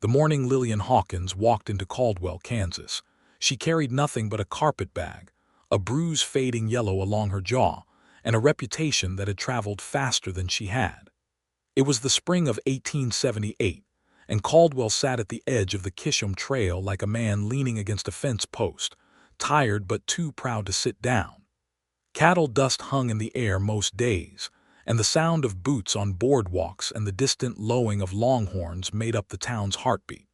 The morning Lillian Hawkins walked into Caldwell, Kansas. She carried nothing but a carpetbag, a bruise fading yellow along her jaw, and a reputation that had traveled faster than she had. It was the spring of 1878, and Caldwell sat at the edge of the Kisham Trail like a man leaning against a fence post, tired but too proud to sit down. Cattle dust hung in the air most days, and the sound of boots on boardwalks and the distant lowing of longhorns made up the town's heartbeat.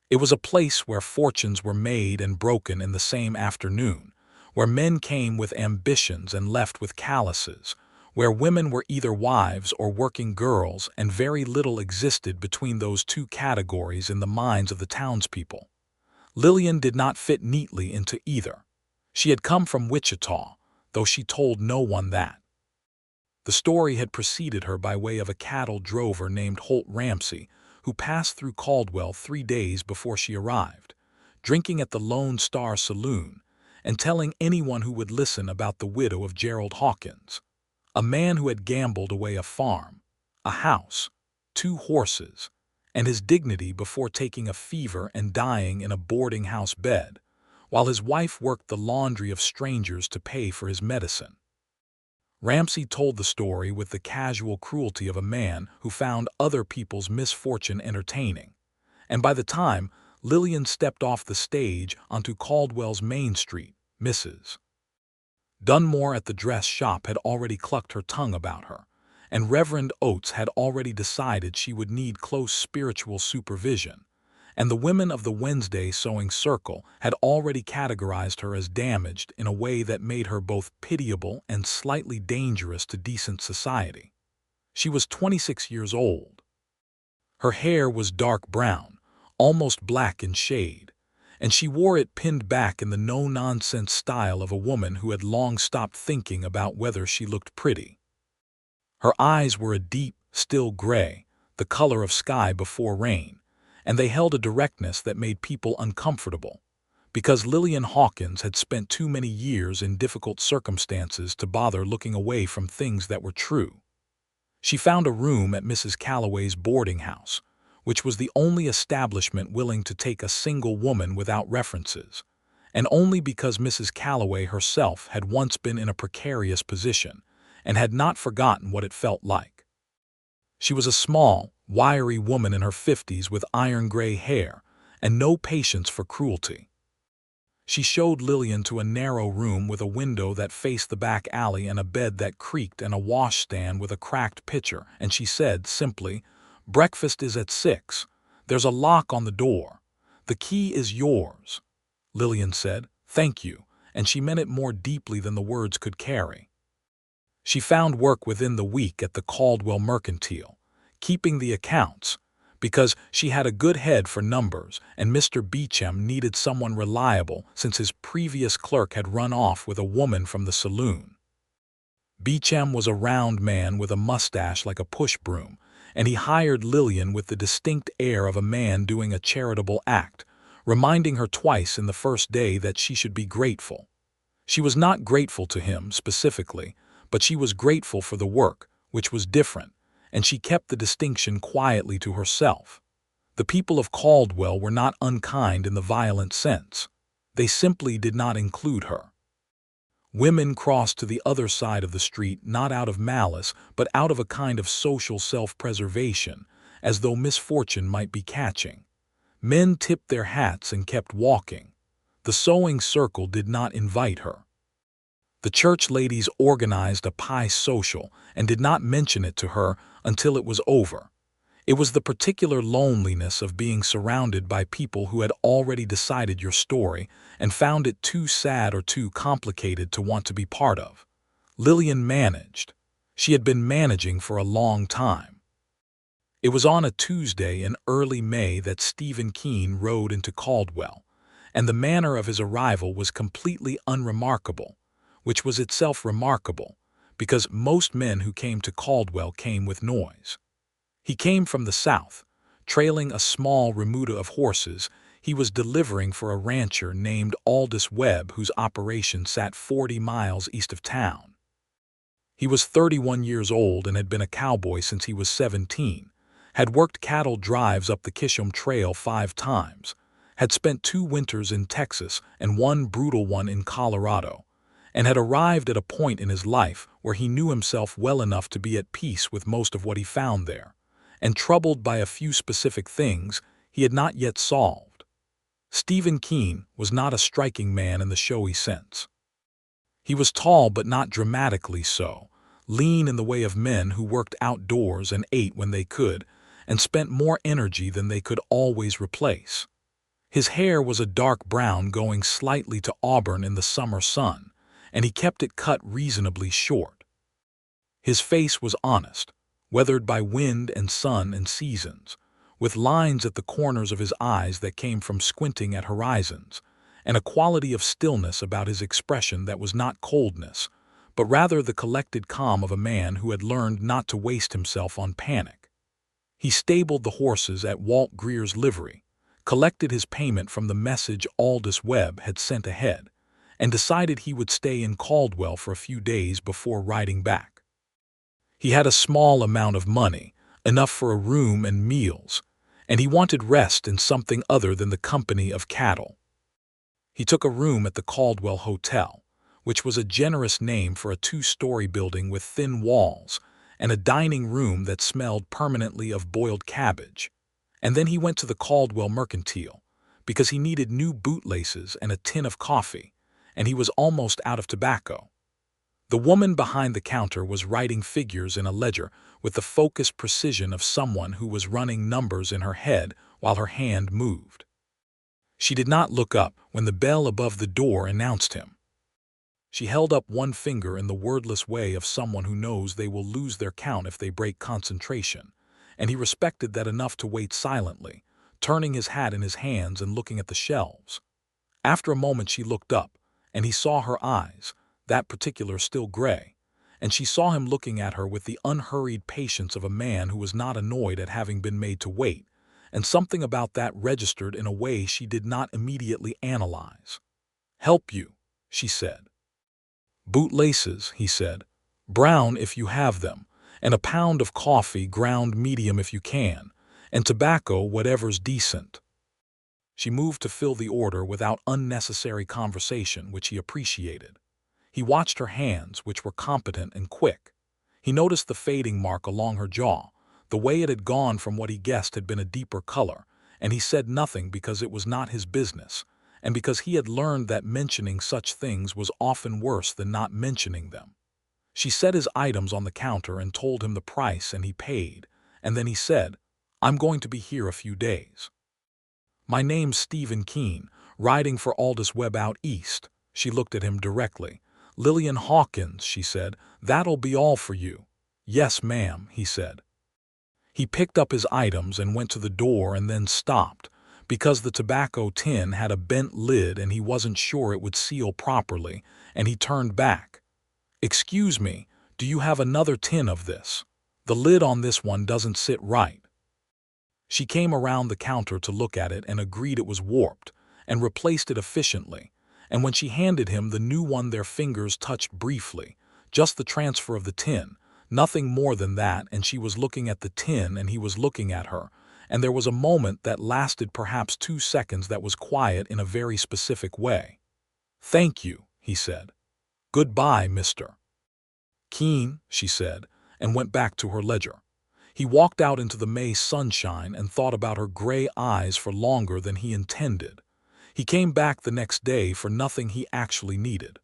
It was a place where fortunes were made and broken in the same afternoon, where men came with ambitions and left with calluses, where women were either wives or working girls, and very little existed between those two categories in the minds of the townspeople. Lillian did not fit neatly into either. She had come from Wichita, though she told no one that. The story had preceded her by way of a cattle drover named Holt Ramsey, who passed through Caldwell 3 days before she arrived, drinking at the Lone Star Saloon, and telling anyone who would listen about the widow of Gerald Hawkins, a man who had gambled away a farm, a house, 2 horses, and his dignity before taking a fever and dying in a boarding-house bed, while his wife worked the laundry of strangers to pay for his medicine. Ramsey told the story with the casual cruelty of a man who found other people's misfortune entertaining, and by the time Lillian stepped off the stage onto Caldwell's Main Street, Mrs. Dunmore at the dress shop had already clucked her tongue about her, and Reverend Oates had already decided she would need close spiritual supervision, and the women of the Wednesday Sewing Circle had already categorized her as damaged in a way that made her both pitiable and slightly dangerous to decent society. She was 26 years old. Her hair was dark brown, almost black in shade, and she wore it pinned back in the no-nonsense style of a woman who had long stopped thinking about whether she looked pretty. Her eyes were a deep, still gray, the color of sky before rain, and they held a directness that made people uncomfortable, because Lillian Hawkins had spent too many years in difficult circumstances to bother looking away from things that were true. She found a room at Mrs. Calloway's boarding house, which was the only establishment willing to take a single woman without references, and only because Mrs. Calloway herself had once been in a precarious position and had not forgotten what it felt like. She was a small, wiry woman in her 50s with iron-gray hair and no patience for cruelty. She showed Lillian to a narrow room with a window that faced the back alley and a bed that creaked and a washstand with a cracked pitcher, and she said simply, "Breakfast is at 6. There's a lock on the door. The key is yours." Lillian said, "Thank you," and she meant it more deeply than the words could carry. She found work within the week at the Caldwell Mercantile, keeping the accounts, because she had a good head for numbers and Mr. Beecham needed someone reliable since his previous clerk had run off with a woman from the saloon. Beecham was a round man with a mustache like a push broom, and he hired Lillian with the distinct air of a man doing a charitable act, reminding her twice in the first day that she should be grateful. She was not grateful to him specifically, but she was grateful for the work, which was different, and she kept the distinction quietly to herself. The people of Caldwell were not unkind in the violent sense. They simply did not include her. Women crossed to the other side of the street not out of malice, but out of a kind of social self-preservation, as though misfortune might be catching. Men tipped their hats and kept walking. The sewing circle did not invite her. The church ladies organized a pie social and did not mention it to her until it was over. It was the particular loneliness of being surrounded by people who had already decided your story and found it too sad or too complicated to want to be part of. Lillian managed. She had been managing for a long time. It was on a Tuesday in early May that Stephen Keene rode into Caldwell, and the manner of his arrival was completely unremarkable, which was itself remarkable, because most men who came to Caldwell came with noise. He came from the south, trailing a small remuda of horses he was delivering for a rancher named Aldous Webb, whose operation sat 40 miles east of town. He was 31 years old and had been a cowboy since he was 17, had worked cattle drives up the Kishom Trail 5 times, had spent 2 winters in Texas and one brutal one in Colorado, and had arrived at a point in his life where he knew himself well enough to be at peace with most of what he found there, and troubled by a few specific things he had not yet solved. Stephen Keene was not a striking man in the showy sense. He was tall but not dramatically so, lean in the way of men who worked outdoors and ate when they could, and spent more energy than they could always replace. His hair was a dark brown going slightly to auburn in the summer sun, and he kept it cut reasonably short. His face was honest, weathered by wind and sun and seasons, with lines at the corners of his eyes that came from squinting at horizons, and a quality of stillness about his expression that was not coldness, but rather the collected calm of a man who had learned not to waste himself on panic. He stabled the horses at Walt Greer's livery, collected his payment from the message Aldous Webb had sent ahead, and decided he would stay in Caldwell for a few days before riding back. He had a small amount of money, enough for a room and meals, and he wanted rest in something other than the company of cattle. He took a room at the Caldwell Hotel, which was a generous name for a 2-story building with thin walls and a dining room that smelled permanently of boiled cabbage. And then he went to the Caldwell Mercantile, because he needed new bootlaces and a tin of coffee, and he was almost out of tobacco. The woman behind the counter was writing figures in a ledger with the focused precision of someone who was running numbers in her head while her hand moved. She did not look up when the bell above the door announced him. She held up one finger in the wordless way of someone who knows they will lose their count if they break concentration, and he respected that enough to wait silently, turning his hat in his hands and looking at the shelves. After a moment she looked up, and he saw her eyes, that particular still gray, and she saw him looking at her with the unhurried patience of a man who was not annoyed at having been made to wait, and something about that registered in a way she did not immediately analyze. "Help you," she said. "Bootlaces," he said. "Brown if you have them, and a pound of coffee ground medium if you can, and tobacco whatever's decent." She moved to fill the order without unnecessary conversation, which he appreciated. He watched her hands, which were competent and quick. He noticed the fading mark along her jaw, the way it had gone from what he guessed had been a deeper color, and he said nothing because it was not his business, and because he had learned that mentioning such things was often worse than not mentioning them. She set his items on the counter and told him the price, and he paid, and then he said, "I'm going to be here a few days." "My name's Stephen Keene, riding for Aldous Webb out east." She looked at him directly. "Lillian Hawkins," she said, "that'll be all for you." "Yes, ma'am," he said. He picked up his items and went to the door and then stopped, because the tobacco tin had a bent lid and he wasn't sure it would seal properly, and he turned back. "Excuse me, do you have another tin of this? The lid on this one doesn't sit right." She came around the counter to look at it and agreed it was warped, and replaced it efficiently, and when she handed him the new one their fingers touched briefly, just the transfer of the tin, nothing more than that, and she was looking at the tin and he was looking at her, and there was a moment that lasted perhaps 2 seconds that was quiet in a very specific way. "Thank you," he said. "Goodbye, Mr. Keene," she said, and went back to her ledger. He walked out into the May sunshine and thought about her gray eyes for longer than he intended. He came back the next day for nothing he actually needed.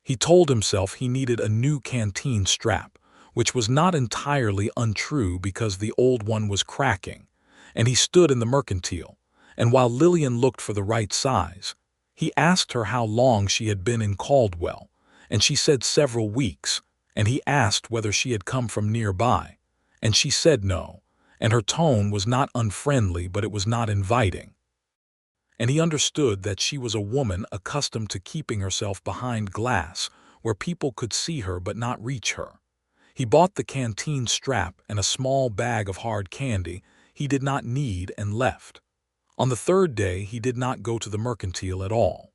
He told himself he needed a new canteen strap, which was not entirely untrue because the old one was cracking, and he stood in the mercantile, and while Lillian looked for the right size, he asked her how long she had been in Caldwell, and she said several weeks, and he asked whether she had come from nearby, and she said no, and her tone was not unfriendly, but it was not inviting. And he understood that she was a woman accustomed to keeping herself behind glass where people could see her but not reach her. He bought the canteen strap and a small bag of hard candy he did not need and left. On the 3rd day he did not go to the mercantile at all.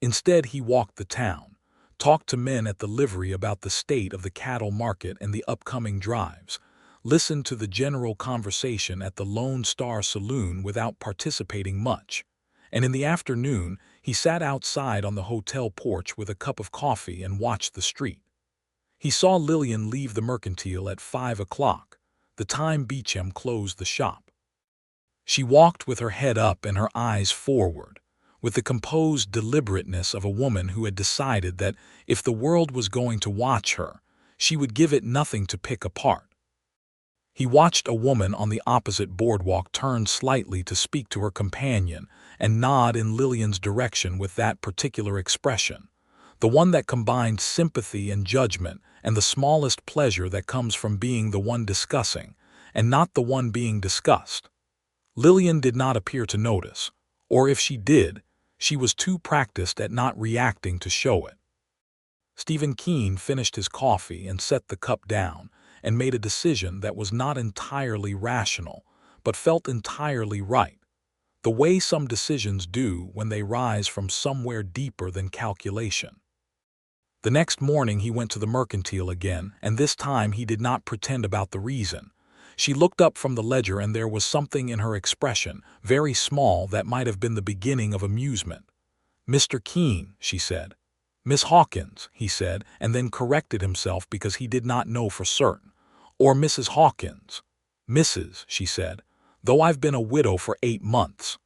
Instead he walked the town, talked to men at the livery about the state of the cattle market and the upcoming drives, listened to the general conversation at the Lone Star Saloon without participating much, and in the afternoon he sat outside on the hotel porch with a cup of coffee and watched the street. He saw Lillian leave the mercantile at 5 o'clock, the time Beecham closed the shop. She walked with her head up and her eyes forward, with the composed deliberateness of a woman who had decided that if the world was going to watch her, she would give it nothing to pick apart. He watched a woman on the opposite boardwalk turn slightly to speak to her companion and nod in Lillian's direction with that particular expression, the one that combined sympathy and judgment and the smallest pleasure that comes from being the one discussing and not the one being discussed. Lillian did not appear to notice, or if she did, she was too practiced at not reacting to show it. Stephen Keene finished his coffee and set the cup down and made a decision that was not entirely rational, but felt entirely right, the way some decisions do when they rise from somewhere deeper than calculation. The next morning he went to the mercantile again, and this time he did not pretend about the reason. She looked up from the ledger and there was something in her expression, very small, that might have been the beginning of amusement. "Mr. Keene," she said. "Miss Hawkins," he said, and then corrected himself because he did not know for certain. "Or Mrs. Hawkins." "Mrs.," she said, "though I've been a widow for 8 months."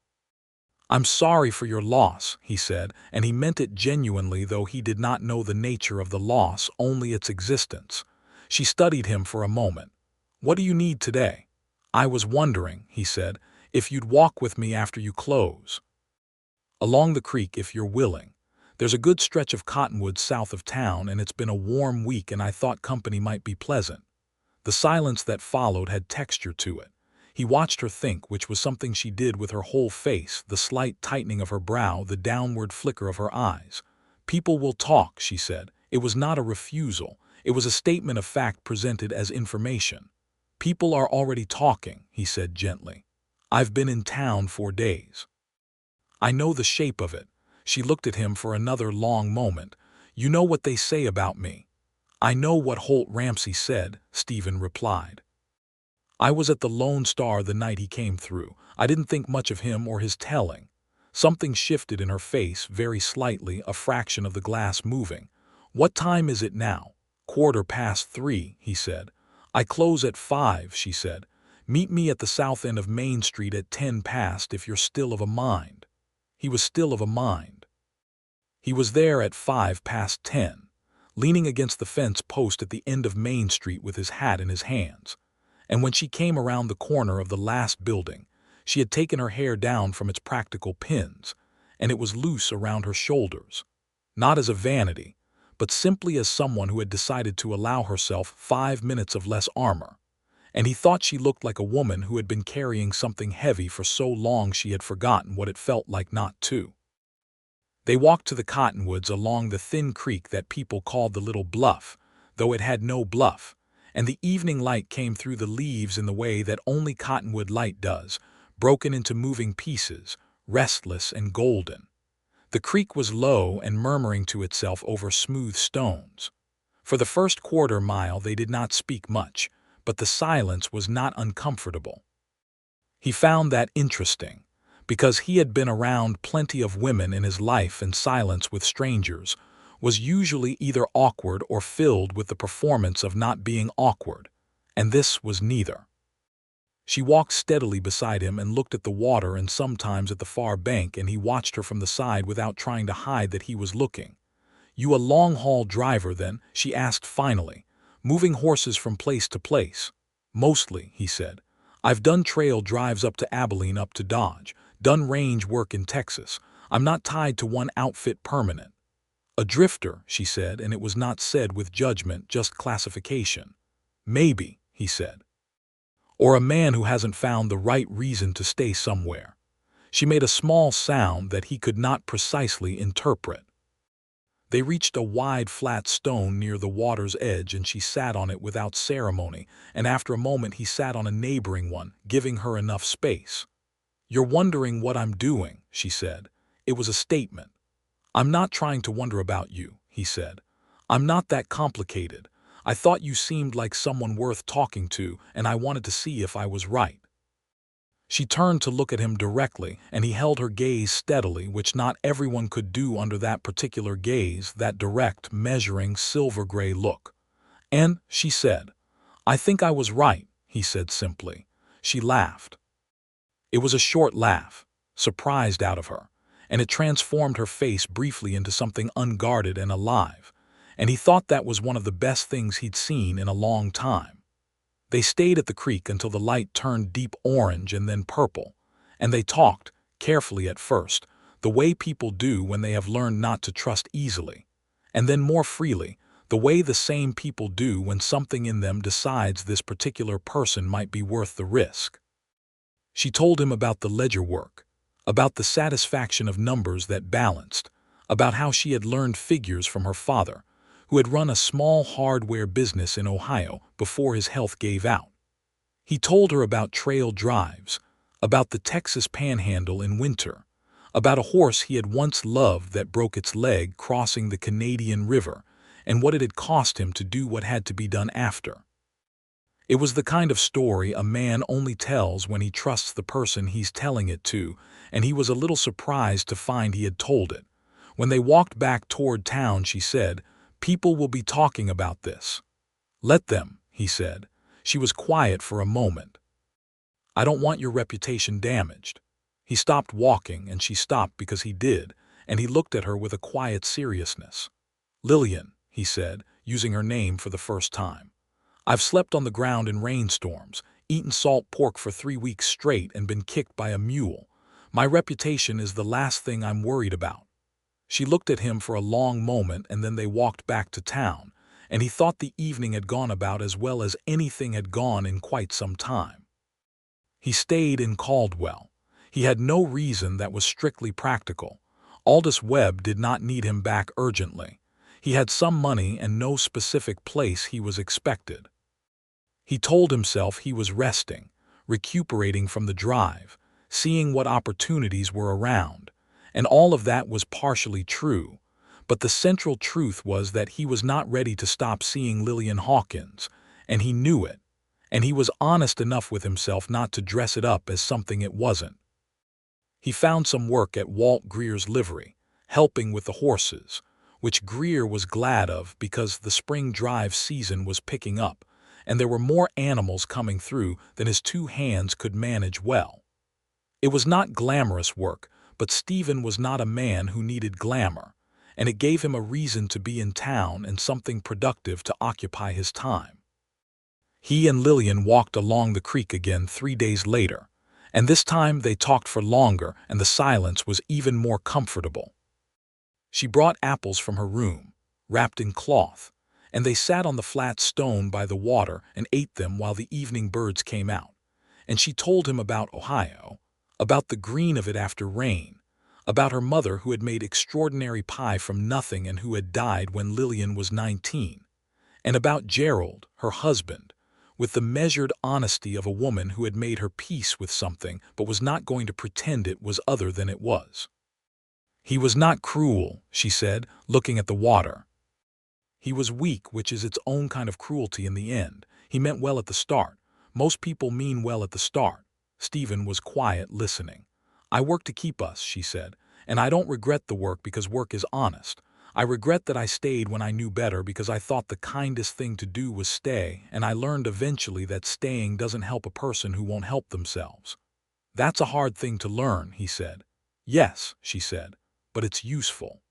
"I'm sorry for your loss," he said, and he meant it genuinely, though he did not know the nature of the loss, only its existence. She studied him for a moment. "What do you need today?" "I was wondering," he said, "if you'd walk with me after you close. Along the creek, if you're willing. There's a good stretch of cottonwoods south of town, and it's been a warm week, and I thought company might be pleasant." The silence that followed had texture to it. He watched her think, which was something she did with her whole face, the slight tightening of her brow, the downward flicker of her eyes. "People will talk," she said. It was not a refusal. It was a statement of fact presented as information. "People are already talking," he said gently. "I've been in town 4 days. I know the shape of it." She looked at him for another long moment. "You know what they say about me." "I know what Holt Ramsey said," Stephen replied. "I was at the Lone Star the night he came through. I didn't think much of him or his telling." Something shifted in her face, very slightly, a fraction of the glass moving. "What time is it now?" "3:15, he said. "I close at 5, she said. "Meet me at the south end of Main Street at 10 past if you're still of a mind." He was still of a mind. He was there at 10:05, leaning against the fence post at the end of Main Street with his hat in his hands. And when she came around the corner of the last building, she had taken her hair down from its practical pins, and it was loose around her shoulders. Not as a vanity, but simply as someone who had decided to allow herself 5 minutes of less armor. And he thought she looked like a woman who had been carrying something heavy for so long she had forgotten what it felt like not to. They walked to the cottonwoods along the thin creek that people called the Little Bluff, though it had no bluff, and the evening light came through the leaves in the way that only cottonwood light does, broken into moving pieces, restless and golden. The creek was low and murmuring to itself over smooth stones. For the first quarter-mile they did not speak much, but the silence was not uncomfortable. He found that interesting, because he had been around plenty of women in his life, and silence with strangers was usually either awkward or filled with the performance of not being awkward, and this was neither. She walked steadily beside him and looked at the water and sometimes at the far bank, and he watched her from the side without trying to hide that he was looking. "You a long-haul driver, then?" she asked finally, "moving horses from place to place?" "Mostly," he said. "I've done trail drives up to Abilene, up to Dodge, done range work in Texas. I'm not tied to one outfit permanent." "A drifter," she said, and it was not said with judgment, just classification. "Maybe," he said. "Or a man who hasn't found the right reason to stay somewhere." She made a small sound that he could not precisely interpret. They reached a wide flat stone near the water's edge, and she sat on it without ceremony, and after a moment he sat on a neighboring one, giving her enough space. "You're wondering what I'm doing," she said. It was a statement. "I'm not trying to wonder about you," he said. "I'm not that complicated. I thought you seemed like someone worth talking to, and I wanted to see if I was right." She turned to look at him directly, and he held her gaze steadily, which not everyone could do under that particular gaze, that direct, measuring, silver-gray look. "And," she said, "I think I was right," he said simply. She laughed. It was a short laugh, surprised out of her, and it transformed her face briefly into something unguarded and alive, and he thought that was one of the best things he'd seen in a long time. They stayed at the creek until the light turned deep orange and then purple, and they talked, carefully at first, the way people do when they have learned not to trust easily, and then more freely, the way the same people do when something in them decides this particular person might be worth the risk. She told him about the ledger work, about the satisfaction of numbers that balanced, about how she had learned figures from her father, who had run a small hardware business in Ohio before his health gave out. He told her about trail drives, about the Texas Panhandle in winter, about a horse he had once loved that broke its leg crossing the Canadian River, and what it had cost him to do what had to be done after. It was the kind of story a man only tells when he trusts the person he's telling it to, and he was a little surprised to find he had told it. When they walked back toward town, she said, "People will be talking about this." "Let them," he said. She was quiet for a moment. "I don't want your reputation damaged." He stopped walking, and she stopped because he did, and he looked at her with a quiet seriousness. "Lillian," he said, using her name for the first time. "I've slept on the ground in rainstorms, eaten salt pork for 3 weeks straight, and been kicked by a mule. My reputation is the last thing I'm worried about." She looked at him for a long moment, and then they walked back to town, and he thought the evening had gone about as well as anything had gone in quite some time. He stayed in Caldwell. He had no reason that was strictly practical. Aldous Webb did not need him back urgently. He had some money and no specific place he was expected. He told himself he was resting, recuperating from the drive, seeing what opportunities were around, and all of that was partially true, but the central truth was that he was not ready to stop seeing Lillian Hawkins, and he knew it, and he was honest enough with himself not to dress it up as something it wasn't. He found some work at Walt Greer's livery, helping with the horses, which Greer was glad of because the spring drive season was picking up, and there were more animals coming through than his 2 hands could manage well. It was not glamorous work, but Stephen was not a man who needed glamour, and it gave him a reason to be in town and something productive to occupy his time. He and Lillian walked along the creek again 3 days later, and this time they talked for longer, and the silence was even more comfortable. She brought apples from her room, wrapped in cloth, and they sat on the flat stone by the water and ate them while the evening birds came out. And she told him about Ohio, about the green of it after rain, about her mother who had made extraordinary pie from nothing and who had died when Lillian was 19, and about Gerald, her husband, with the measured honesty of a woman who had made her peace with something but was not going to pretend it was other than it was. "He was not cruel," she said, looking at the water. "He was weak, which is its own kind of cruelty in the end. He meant well at the start. Most people mean well at the start." Stephen was quiet, listening. "I work to keep us," she said, "and I don't regret the work because work is honest. I regret that I stayed when I knew better because I thought the kindest thing to do was stay, and I learned eventually that staying doesn't help a person who won't help themselves." "That's a hard thing to learn," he said. "Yes," she said, "but it's useful."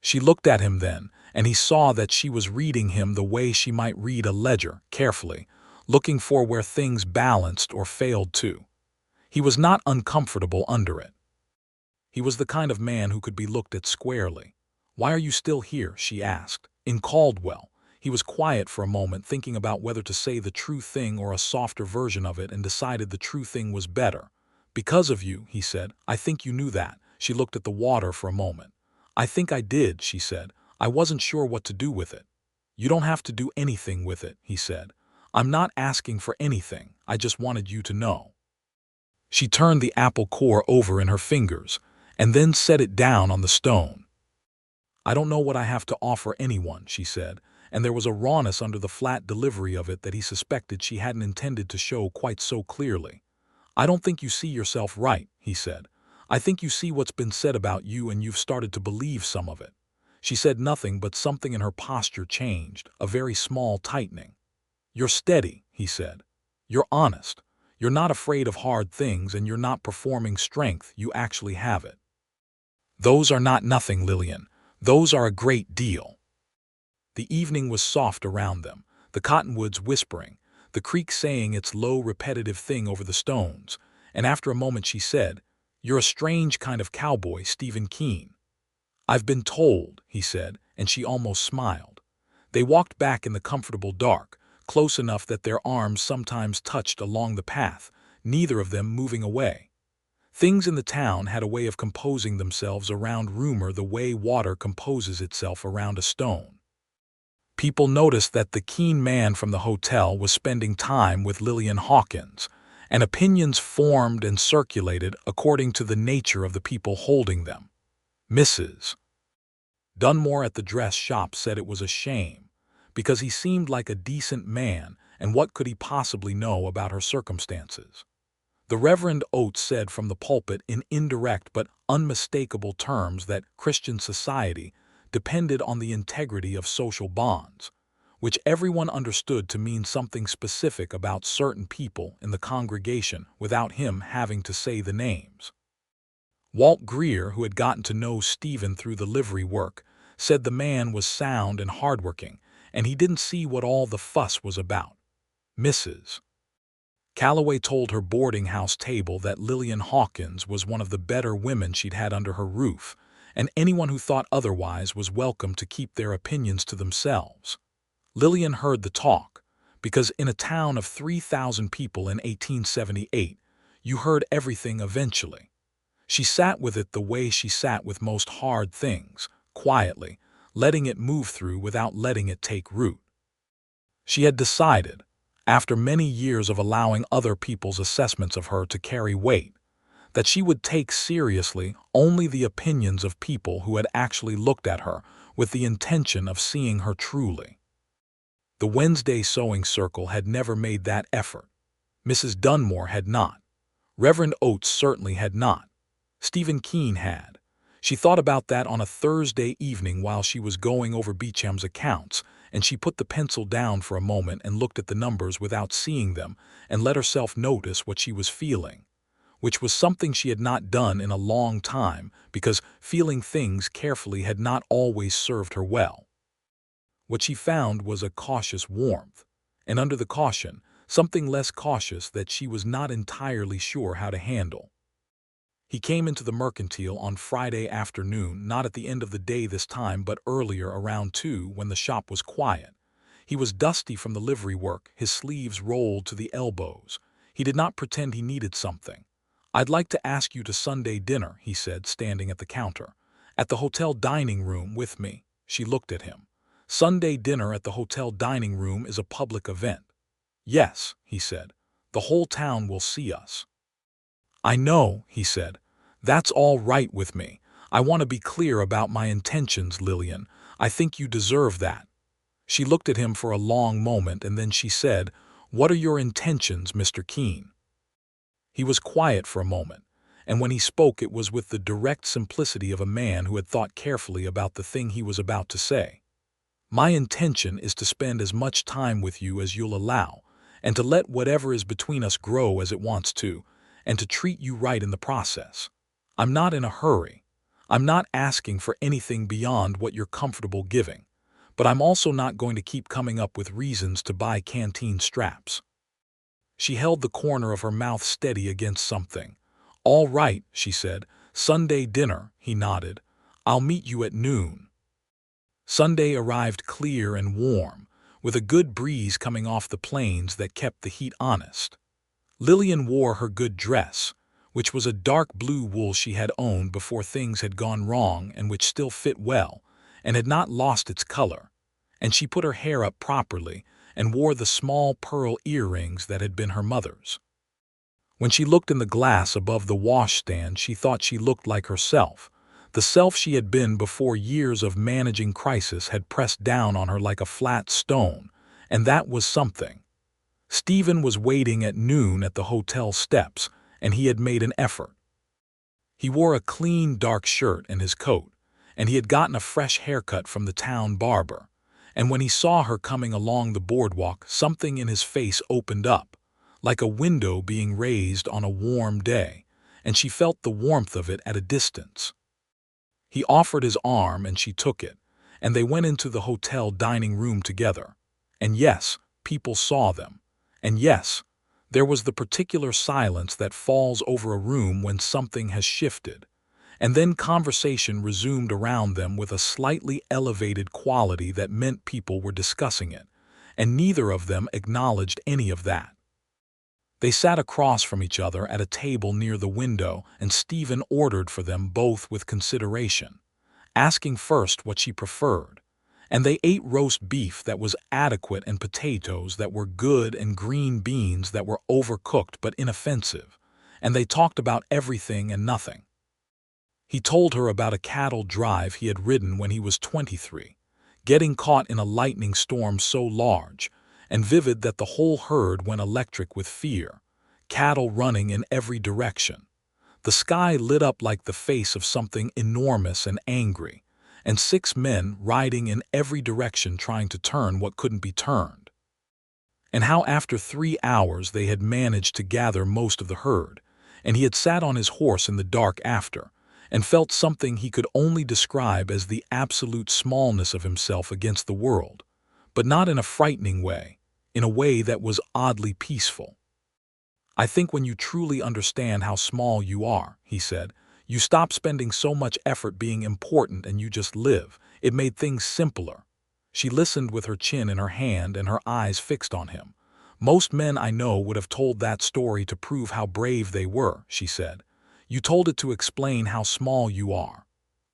She looked at him then, and he saw that she was reading him the way she might read a ledger, carefully, looking for where things balanced or failed too. He was not uncomfortable under it. He was the kind of man who could be looked at squarely. "Why are you still here?" she asked. "In Caldwell." He was quiet for a moment, thinking about whether to say the true thing or a softer version of it, and decided the true thing was better. "Because of you," he said. "I think you knew that." She looked at the water for a moment. "I think I did," she said. "I wasn't sure what to do with it." "You don't have to do anything with it," he said. "I'm not asking for anything. I just wanted you to know." She turned the apple core over in her fingers, and then set it down on the stone. "I don't know what I have to offer anyone," she said, and there was a rawness under the flat delivery of it that he suspected she hadn't intended to show quite so clearly. "I don't think you see yourself right," he said. "I think you see what's been said about you and you've started to believe some of it." She said nothing, but something in her posture changed, a very small tightening. "You're steady," he said. "You're honest. You're not afraid of hard things, and you're not performing strength, you actually have it. Those are not nothing, Lillian. Those are a great deal." The evening was soft around them, the cottonwoods whispering, the creek saying its low, repetitive thing over the stones, and after a moment she said, "You're a strange kind of cowboy, Stephen Keene." "I've been told," he said, and she almost smiled. They walked back in the comfortable dark, close enough that their arms sometimes touched along the path, neither of them moving away. Things in the town had a way of composing themselves around rumor the way water composes itself around a stone. People noticed that the Keene man from the hotel was spending time with Lillian Hawkins, and opinions formed and circulated according to the nature of the people holding them. Mrs. Dunmore at the dress shop said it was a shame, because he seemed like a decent man, and what could he possibly know about her circumstances? The Reverend Oates said from the pulpit in indirect but unmistakable terms that Christian society depended on the integrity of social bonds, which everyone understood to mean something specific about certain people in the congregation without him having to say the names. Walt Greer, who had gotten to know Stephen through the livery work, said the man was sound and hardworking, and he didn't see what all the fuss was about. Mrs. Calloway told her boarding-house table that Lillian Hawkins was one of the better women she'd had under her roof, and anyone who thought otherwise was welcome to keep their opinions to themselves. Lillian heard the talk, because in a town of 3,000 people in 1878, you heard everything eventually. She sat with it the way she sat with most hard things, quietly, letting it move through without letting it take root. She had decided, after many years of allowing other people's assessments of her to carry weight, that she would take seriously only the opinions of people who had actually looked at her with the intention of seeing her truly. The Wednesday sewing circle had never made that effort. Mrs. Dunmore had not. Reverend Oates certainly had not. Stephen Keene had. She thought about that on a Thursday evening while she was going over Beecham's accounts, and she put the pencil down for a moment and looked at the numbers without seeing them and let herself notice what she was feeling, which was something she had not done in a long time because feeling things carefully had not always served her well. What she found was a cautious warmth, and under the caution, something less cautious that she was not entirely sure how to handle. He came into the mercantile on Friday afternoon, not at the end of the day this time, but earlier around 2 when the shop was quiet. He was dusty from the livery work, his sleeves rolled to the elbows. He did not pretend he needed something. "I'd like to ask you to Sunday dinner," he said, standing at the counter. "At the hotel dining room with me." She looked at him. "Sunday dinner at the hotel dining room is a public event." "Yes," he said. "The whole town will see us." "I know," he said. "That's all right with me. I want to be clear about my intentions, Lillian. I think you deserve that." She looked at him for a long moment, and then she said, "What are your intentions, Mr. Keene?" He was quiet for a moment, and when he spoke it was with the direct simplicity of a man who had thought carefully about the thing he was about to say. "My intention is to spend as much time with you as you'll allow, and to let whatever is between us grow as it wants to, and to treat you right in the process. I'm not in a hurry. I'm not asking for anything beyond what you're comfortable giving, but I'm also not going to keep coming up with reasons to buy canteen straps." She held the corner of her mouth steady against something. "All right," she said. "Sunday dinner," he nodded. "I'll meet you at noon." Sunday arrived clear and warm, with a good breeze coming off the plains that kept the heat honest. Lillian wore her good dress, which was a dark blue wool she had owned before things had gone wrong and which still fit well, and had not lost its color, and she put her hair up properly and wore the small pearl earrings that had been her mother's. When she looked in the glass above the washstand, she thought she looked like herself, The self she had been before years of managing crisis had pressed down on her like a flat stone, and that was something. Stephen was waiting at noon at the hotel steps, and he had made an effort. He wore a clean dark shirt and his coat, and he had gotten a fresh haircut from the town barber. And when he saw her coming along the boardwalk, something in his face opened up, like a window being raised on a warm day, and she felt the warmth of it at a distance. He offered his arm and she took it, and they went into the hotel dining room together. And yes, people saw them. And yes, there was the particular silence that falls over a room when something has shifted. And then conversation resumed around them with a slightly elevated quality that meant people were discussing it, and neither of them acknowledged any of that. They sat across from each other at a table near the window, and Stephen ordered for them both with consideration, asking first what she preferred. And they ate roast beef that was adequate and potatoes that were good and green beans that were overcooked but inoffensive, and they talked about everything and nothing. He told her about a cattle drive he had ridden when he was 23, getting caught in a lightning storm so large and vivid that the whole herd went electric with fear, cattle running in every direction. The sky lit up like the face of something enormous and angry, and 6 men riding in every direction trying to turn what couldn't be turned. And how after 3 hours they had managed to gather most of the herd, and he had sat on his horse in the dark after, and felt something he could only describe as the absolute smallness of himself against the world, but not in a frightening way, in a way that was oddly peaceful. "I think when you truly understand how small you are," he said, "you stop spending so much effort being important and you just live." It made things simpler. She listened with her chin in her hand and her eyes fixed on him. "Most men I know would have told that story to prove how brave they were," she said. "You told it to explain how small you are."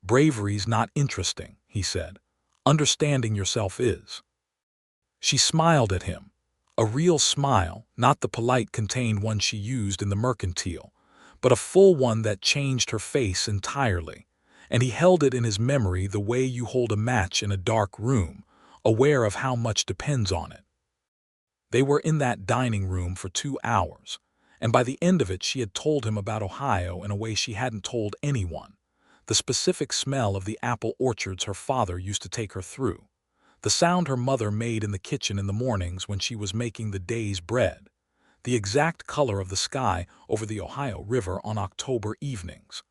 "Bravery's not interesting," he said. "Understanding yourself is." She smiled at him. A real smile, not the polite contained one she used in the mercantile, but a full one that changed her face entirely, and he held it in his memory the way you hold a match in a dark room, aware of how much depends on it. They were in that dining room for 2 hours, and by the end of it she had told him about Ohio in a way she hadn't told anyone. The specific smell of the apple orchards her father used to take her through. The sound her mother made in the kitchen in the mornings when she was making the day's bread. The exact color of the sky over the Ohio River on October evenings.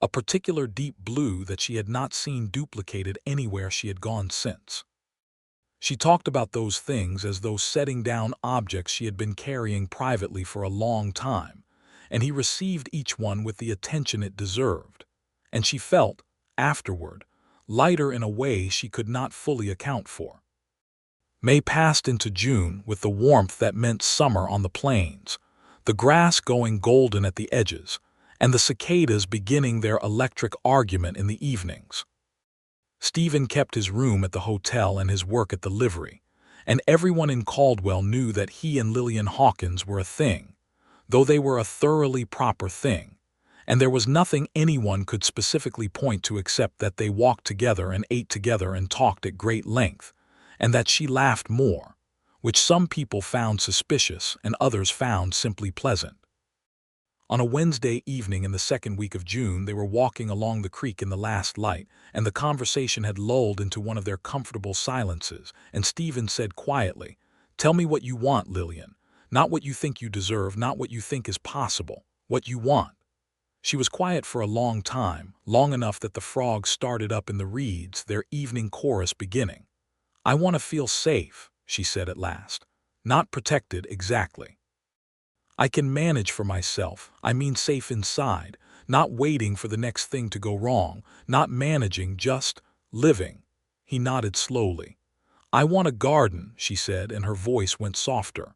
A particular deep blue that she had not seen duplicated anywhere she had gone since. She talked about those things as though setting down objects she had been carrying privately for a long time, and he received each one with the attention it deserved. And she felt, afterward, lighter in a way she could not fully account for. May passed into June with the warmth that meant summer on the plains, the grass going golden at the edges, and the cicadas beginning their electric argument in the evenings. Stephen kept his room at the hotel and his work at the livery, and everyone in Caldwell knew that he and Lillian Hawkins were a thing, though they were a thoroughly proper thing, and there was nothing anyone could specifically point to except that they walked together and ate together and talked at great length, and that she laughed more, which some people found suspicious and others found simply pleasant. On a Wednesday evening in the second week of June, they were walking along the creek in the last light, and the conversation had lulled into one of their comfortable silences, and Stephen said quietly, "Tell me what you want, Lillian. Not what you think you deserve, not what you think is possible. What you want." She was quiet for a long time, long enough that the frogs started up in the reeds, their evening chorus beginning. "I want to feel safe," she said at last. "Not protected exactly. I can manage for myself, I mean safe inside, not waiting for the next thing to go wrong, not managing, just living." He nodded slowly. "I want a garden," she said, and her voice went softer.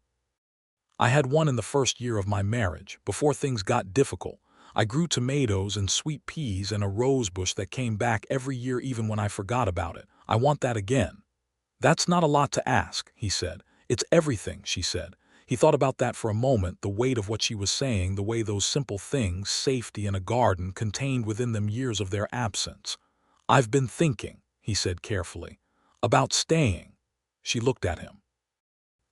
"I had one in the first year of my marriage, before things got difficult. I grew tomatoes and sweet peas and a rose bush that came back every year even when I forgot about it. I want that again." "That's not a lot to ask," he said. "It's everything," she said. He thought about that for a moment, the weight of what she was saying, the way those simple things, safety and a garden, contained within them years of their absence. "I've been thinking," he said carefully, "about staying." She looked at him.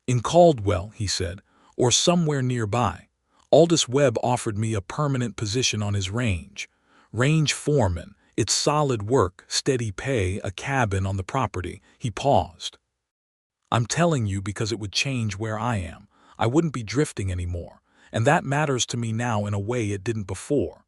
"In Caldwell," he said, "or somewhere nearby. Aldous Webb offered me a permanent position on his range. Range foreman. It's solid work, steady pay, a cabin on the property." He paused. "I'm telling you because it would change where I am. I wouldn't be drifting anymore, and that matters to me now in a way it didn't before."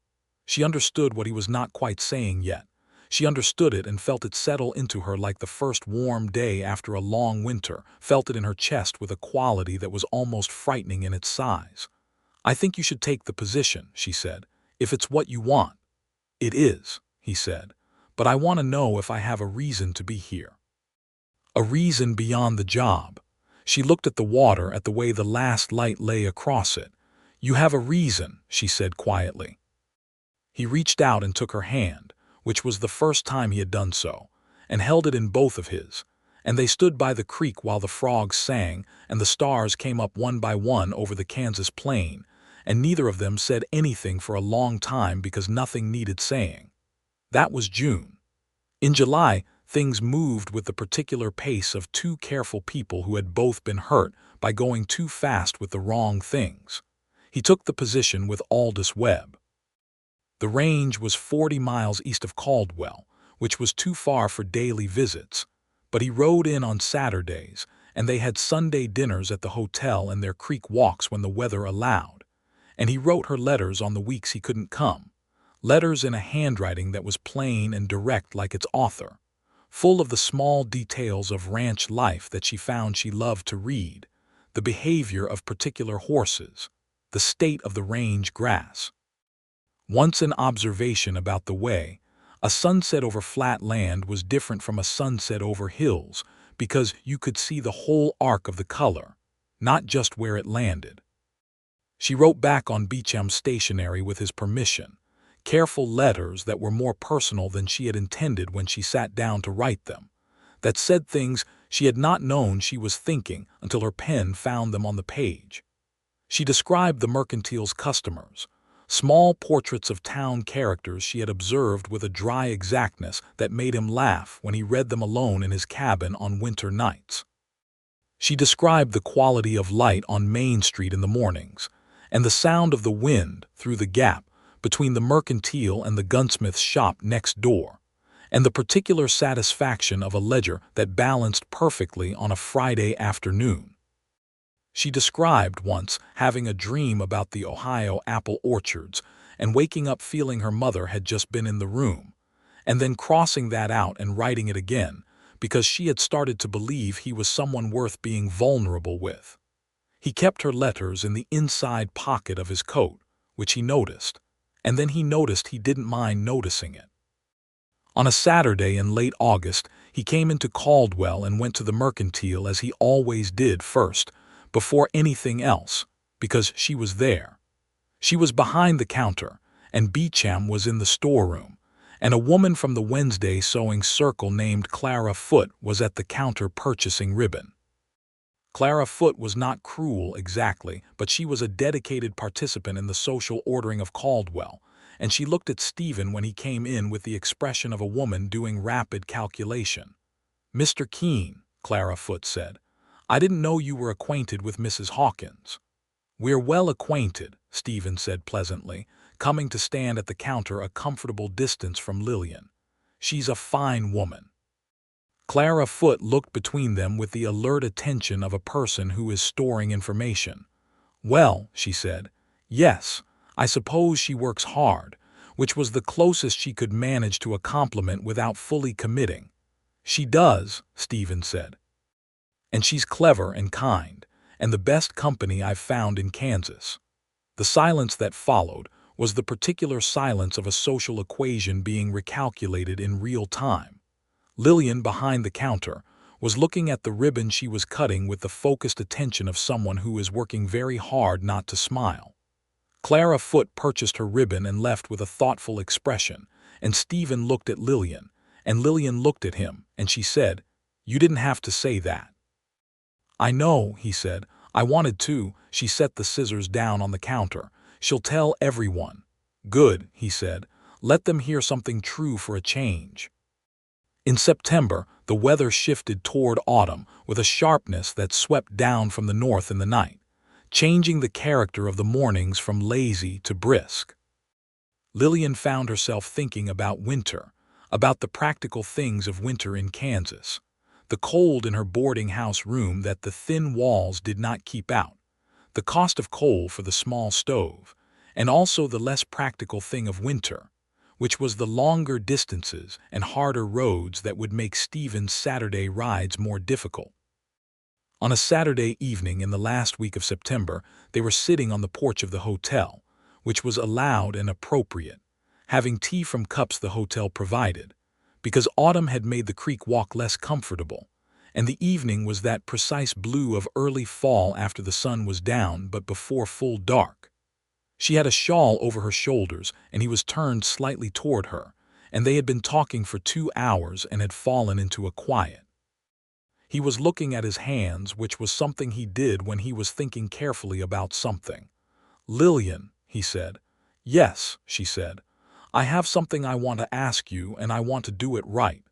She understood what he was not quite saying yet. She understood it and felt it settle into her like the first warm day after a long winter, felt it in her chest with a quality that was almost frightening in its size. "I think you should take the position," she said, "if it's what you want." "It is," he said, "but I want to know if I have a reason to be here. A reason beyond the job." She looked at the water, at the way the last light lay across it. "You have a reason," she said quietly. He reached out and took her hand, which was the first time he had done so, and held it in both of his, and they stood by the creek while the frogs sang and the stars came up one by one over the Kansas plain, and neither of them said anything for a long time because nothing needed saying. That was June. In July, things moved with the particular pace of two careful people who had both been hurt by going too fast with the wrong things. He took the position with Aldous Webb. The range was 40 miles east of Caldwell, which was too far for daily visits, but he rode in on Saturdays, and they had Sunday dinners at the hotel and their creek walks when the weather allowed. And he wrote her letters on the weeks he couldn't come, letters in a handwriting that was plain and direct like its author, full of the small details of ranch life that she found she loved to read, the behavior of particular horses, the state of the range grass. Once an observation about the way a sunset over flat land was different from a sunset over hills because you could see the whole arc of the color, not just where it landed. She wrote back on Beecham's stationery with his permission, careful letters that were more personal than she had intended when she sat down to write them, that said things she had not known she was thinking until her pen found them on the page. She described the mercantile's customers, small portraits of town characters she had observed with a dry exactness that made him laugh when he read them alone in his cabin on winter nights. She described the quality of light on Main Street in the mornings, and the sound of the wind through the gap between the mercantile and the gunsmith's shop next door, and the particular satisfaction of a ledger that balanced perfectly on a Friday afternoon. She described once having a dream about the Ohio apple orchards and waking up feeling her mother had just been in the room, and then crossing that out and writing it again because she had started to believe he was someone worth being vulnerable with. He kept her letters in the inside pocket of his coat, which he noticed, and then he noticed he didn't mind noticing it. On a Saturday in late August, he came into Caldwell and went to the mercantile as he always did first, before anything else, because she was there. She was behind the counter, and Beecham was in the storeroom, and a woman from the Wednesday sewing circle named Clara Foote was at the counter purchasing ribbon. Clara Foote was not cruel exactly, but she was a dedicated participant in the social ordering of Caldwell, and she looked at Stephen when he came in with the expression of a woman doing rapid calculation. "Mr. Keene," Clara Foote said, "I didn't know you were acquainted with Mrs. Hawkins." "We're well acquainted," Stephen said pleasantly, coming to stand at the counter a comfortable distance from Lillian. "She's a fine woman." Clara Foote looked between them with the alert attention of a person who is storing information. "Well," she said, "yes, I suppose she works hard," which was the closest she could manage to a compliment without fully committing. "She does," Stephen said. "And she's clever and kind, and the best company I've found in Kansas." The silence that followed was the particular silence of a social equation being recalculated in real time. Lillian, behind the counter, was looking at the ribbon she was cutting with the focused attention of someone who is working very hard not to smile. Clara Foote purchased her ribbon and left with a thoughtful expression, and Stephen looked at Lillian, and Lillian looked at him, and she said, "You didn't have to say that." "I know," he said. I wanted to. She set the scissors down on the counter. She'll tell everyone. Good, he said. Let them hear something true for a change. In September, the weather shifted toward autumn with a sharpness that swept down from the north in the night, changing the character of the mornings from lazy to brisk. Lillian found herself thinking about winter, about the practical things of winter in Kansas. The cold in her boarding house room that the thin walls did not keep out, the cost of coal for the small stove, and also the less practical thing of winter, which was the longer distances and harder roads that would make Stephen's Saturday rides more difficult. On a Saturday evening in the last week of September, they were sitting on the porch of the hotel, which was allowed and appropriate, having tea from cups the hotel provided, because autumn had made the creek walk less comfortable, and the evening was that precise blue of early fall after the sun was down but before full dark. She had a shawl over her shoulders, and he was turned slightly toward her, and they had been talking for 2 hours and had fallen into a quiet. He was looking at his hands, which was something he did when he was thinking carefully about something. "Lillian," he said. "Yes," she said. "I have something I want to ask you, and I want to do it right.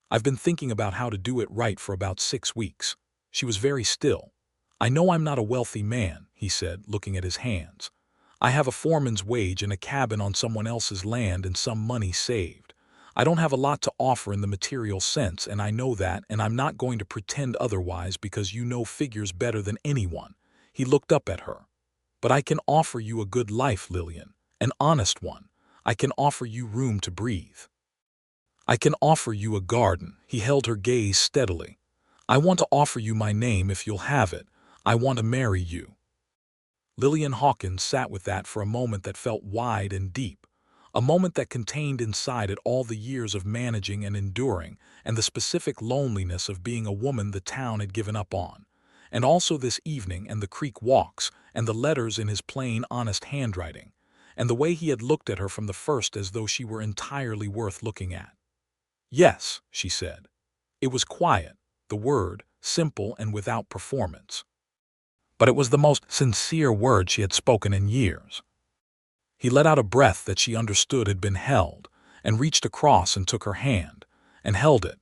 I've been thinking about how to do it right for about 6 weeks." She was very still. "I know I'm not a wealthy man," he said, looking at his hands. "I have a foreman's wage and a cabin on someone else's land and some money saved. I don't have a lot to offer in the material sense, and I know that, and I'm not going to pretend otherwise because you know figures better than anyone." He looked up at her. "But I can offer you a good life, Lillian, an honest one. I can offer you room to breathe. I can offer you a garden." He held her gaze steadily. "I want to offer you my name if you'll have it. I want to marry you." Lillian Hawkins sat with that for a moment that felt wide and deep, a moment that contained inside it all the years of managing and enduring, and the specific loneliness of being a woman the town had given up on, and also this evening and the creek walks, and the letters in his plain, honest handwriting, and the way he had looked at her from the first as though she were entirely worth looking at. "Yes," she said. It was quiet, the word, simple and without performance. But it was the most sincere word she had spoken in years. He let out a breath that she understood had been held, and reached across and took her hand, and held it,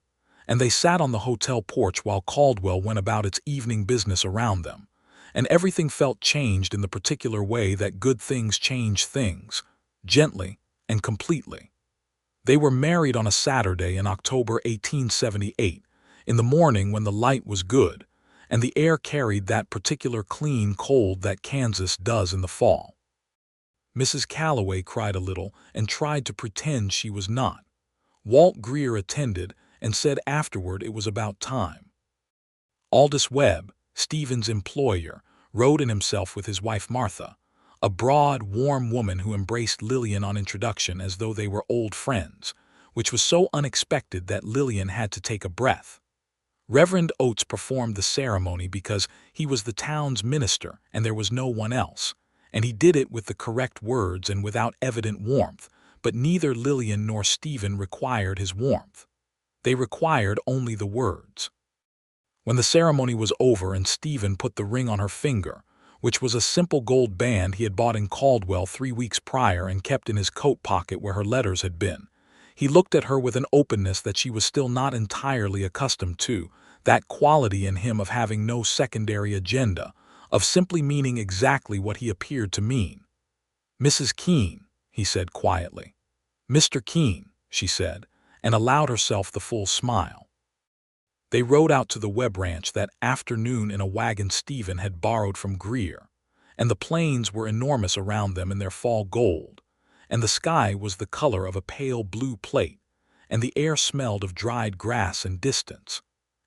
and they sat on the hotel porch while Caldwell went about its evening business around them, and everything felt changed in the particular way that good things change things, gently and completely. They were married on a Saturday in October 1878, in the morning when the light was good, and the air carried that particular clean cold that Kansas does in the fall. Mrs. Calloway cried a little and tried to pretend she was not. Walt Greer attended and said afterward it was about time. Aldous Webb, Stephen's employer, rode in himself with his wife Martha, a broad, warm woman who embraced Lillian on introduction as though they were old friends, which was so unexpected that Lillian had to take a breath. Reverend Oates performed the ceremony because he was the town's minister and there was no one else, and he did it with the correct words and without evident warmth, but neither Lillian nor Stephen required his warmth. They required only the words. When the ceremony was over and Stephen put the ring on her finger, which was a simple gold band he had bought in Caldwell 3 weeks prior and kept in his coat pocket where her letters had been, he looked at her with an openness that she was still not entirely accustomed to, that quality in him of having no secondary agenda, of simply meaning exactly what he appeared to mean. "Mrs. Keene," he said quietly. "Mr. Keene," she said, and allowed herself the full smile. They rode out to the Webb Ranch that afternoon in a wagon Stephen had borrowed from Greer, and the plains were enormous around them in their fall gold, and the sky was the color of a pale blue plate, and the air smelled of dried grass and distance.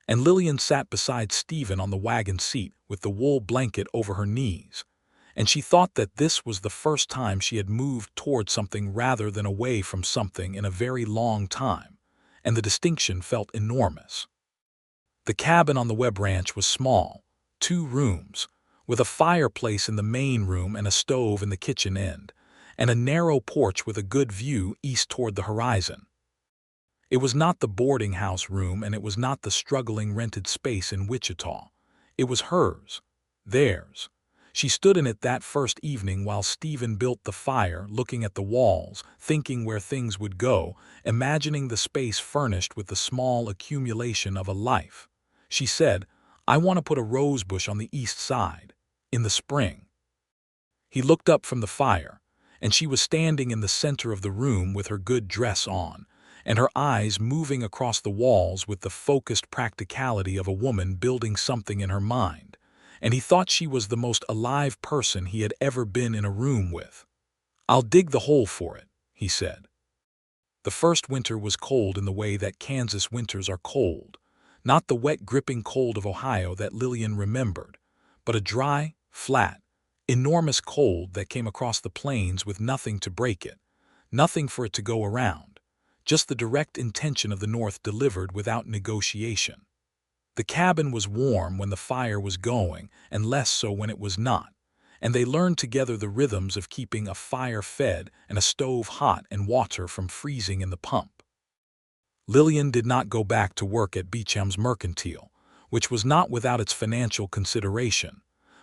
And Lillian sat beside Stephen on the wagon seat with the wool blanket over her knees, and she thought that this was the first time she had moved toward something rather than away from something in a very long time, and the distinction felt enormous. The cabin on the Webb Ranch was small, 2 rooms, with a fireplace in the main room and a stove in the kitchen end, and a narrow porch with a good view east toward the horizon. It was not the boarding house room and it was not the struggling rented space in Wichita. It was hers. theirs. She stood in it that first evening while Stephen built the fire, looking at the walls, thinking where things would go, imagining the space furnished with the small accumulation of a life. She said, "I want to put a rose bush on the east side, in the spring." He looked up from the fire, and she was standing in the center of the room with her good dress on, and her eyes moving across the walls with the focused practicality of a woman building something in her mind, and he thought she was the most alive person he had ever been in a room with. "I'll dig the hole for it," he said. The first winter was cold in the way that Kansas winters are cold, not the wet, gripping cold of Ohio that Lillian remembered, but a dry, flat, enormous cold that came across the plains with nothing to break it, nothing for it to go around, just the direct intention of the North delivered without negotiation. The cabin was warm when the fire was going and less so when it was not, and they learned together the rhythms of keeping a fire fed and a stove hot and water from freezing in the pump. Lillian did not go back to work at Beecham's Mercantile, which was not without its financial consideration,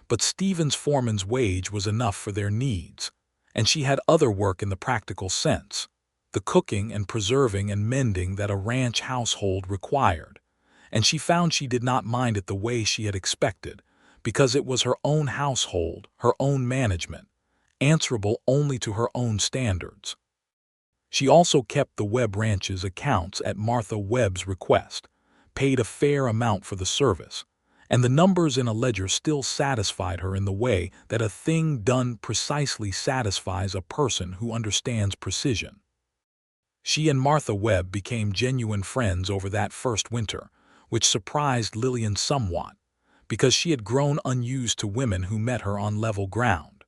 but Stephen's foreman's wage was enough for their needs, and she had other work in the practical sense, the cooking and preserving and mending that a ranch household required, and she found she did not mind it the way she had expected, because it was her own household, her own management, answerable only to her own standards. She also kept the Webb Ranch's accounts at Martha Webb's request, paid a fair amount for the service, and the numbers in a ledger still satisfied her in the way that a thing done precisely satisfies a person who understands precision. She and Martha Webb became genuine friends over that first winter, which surprised Lillian somewhat, because she had grown unused to women who met her on level ground.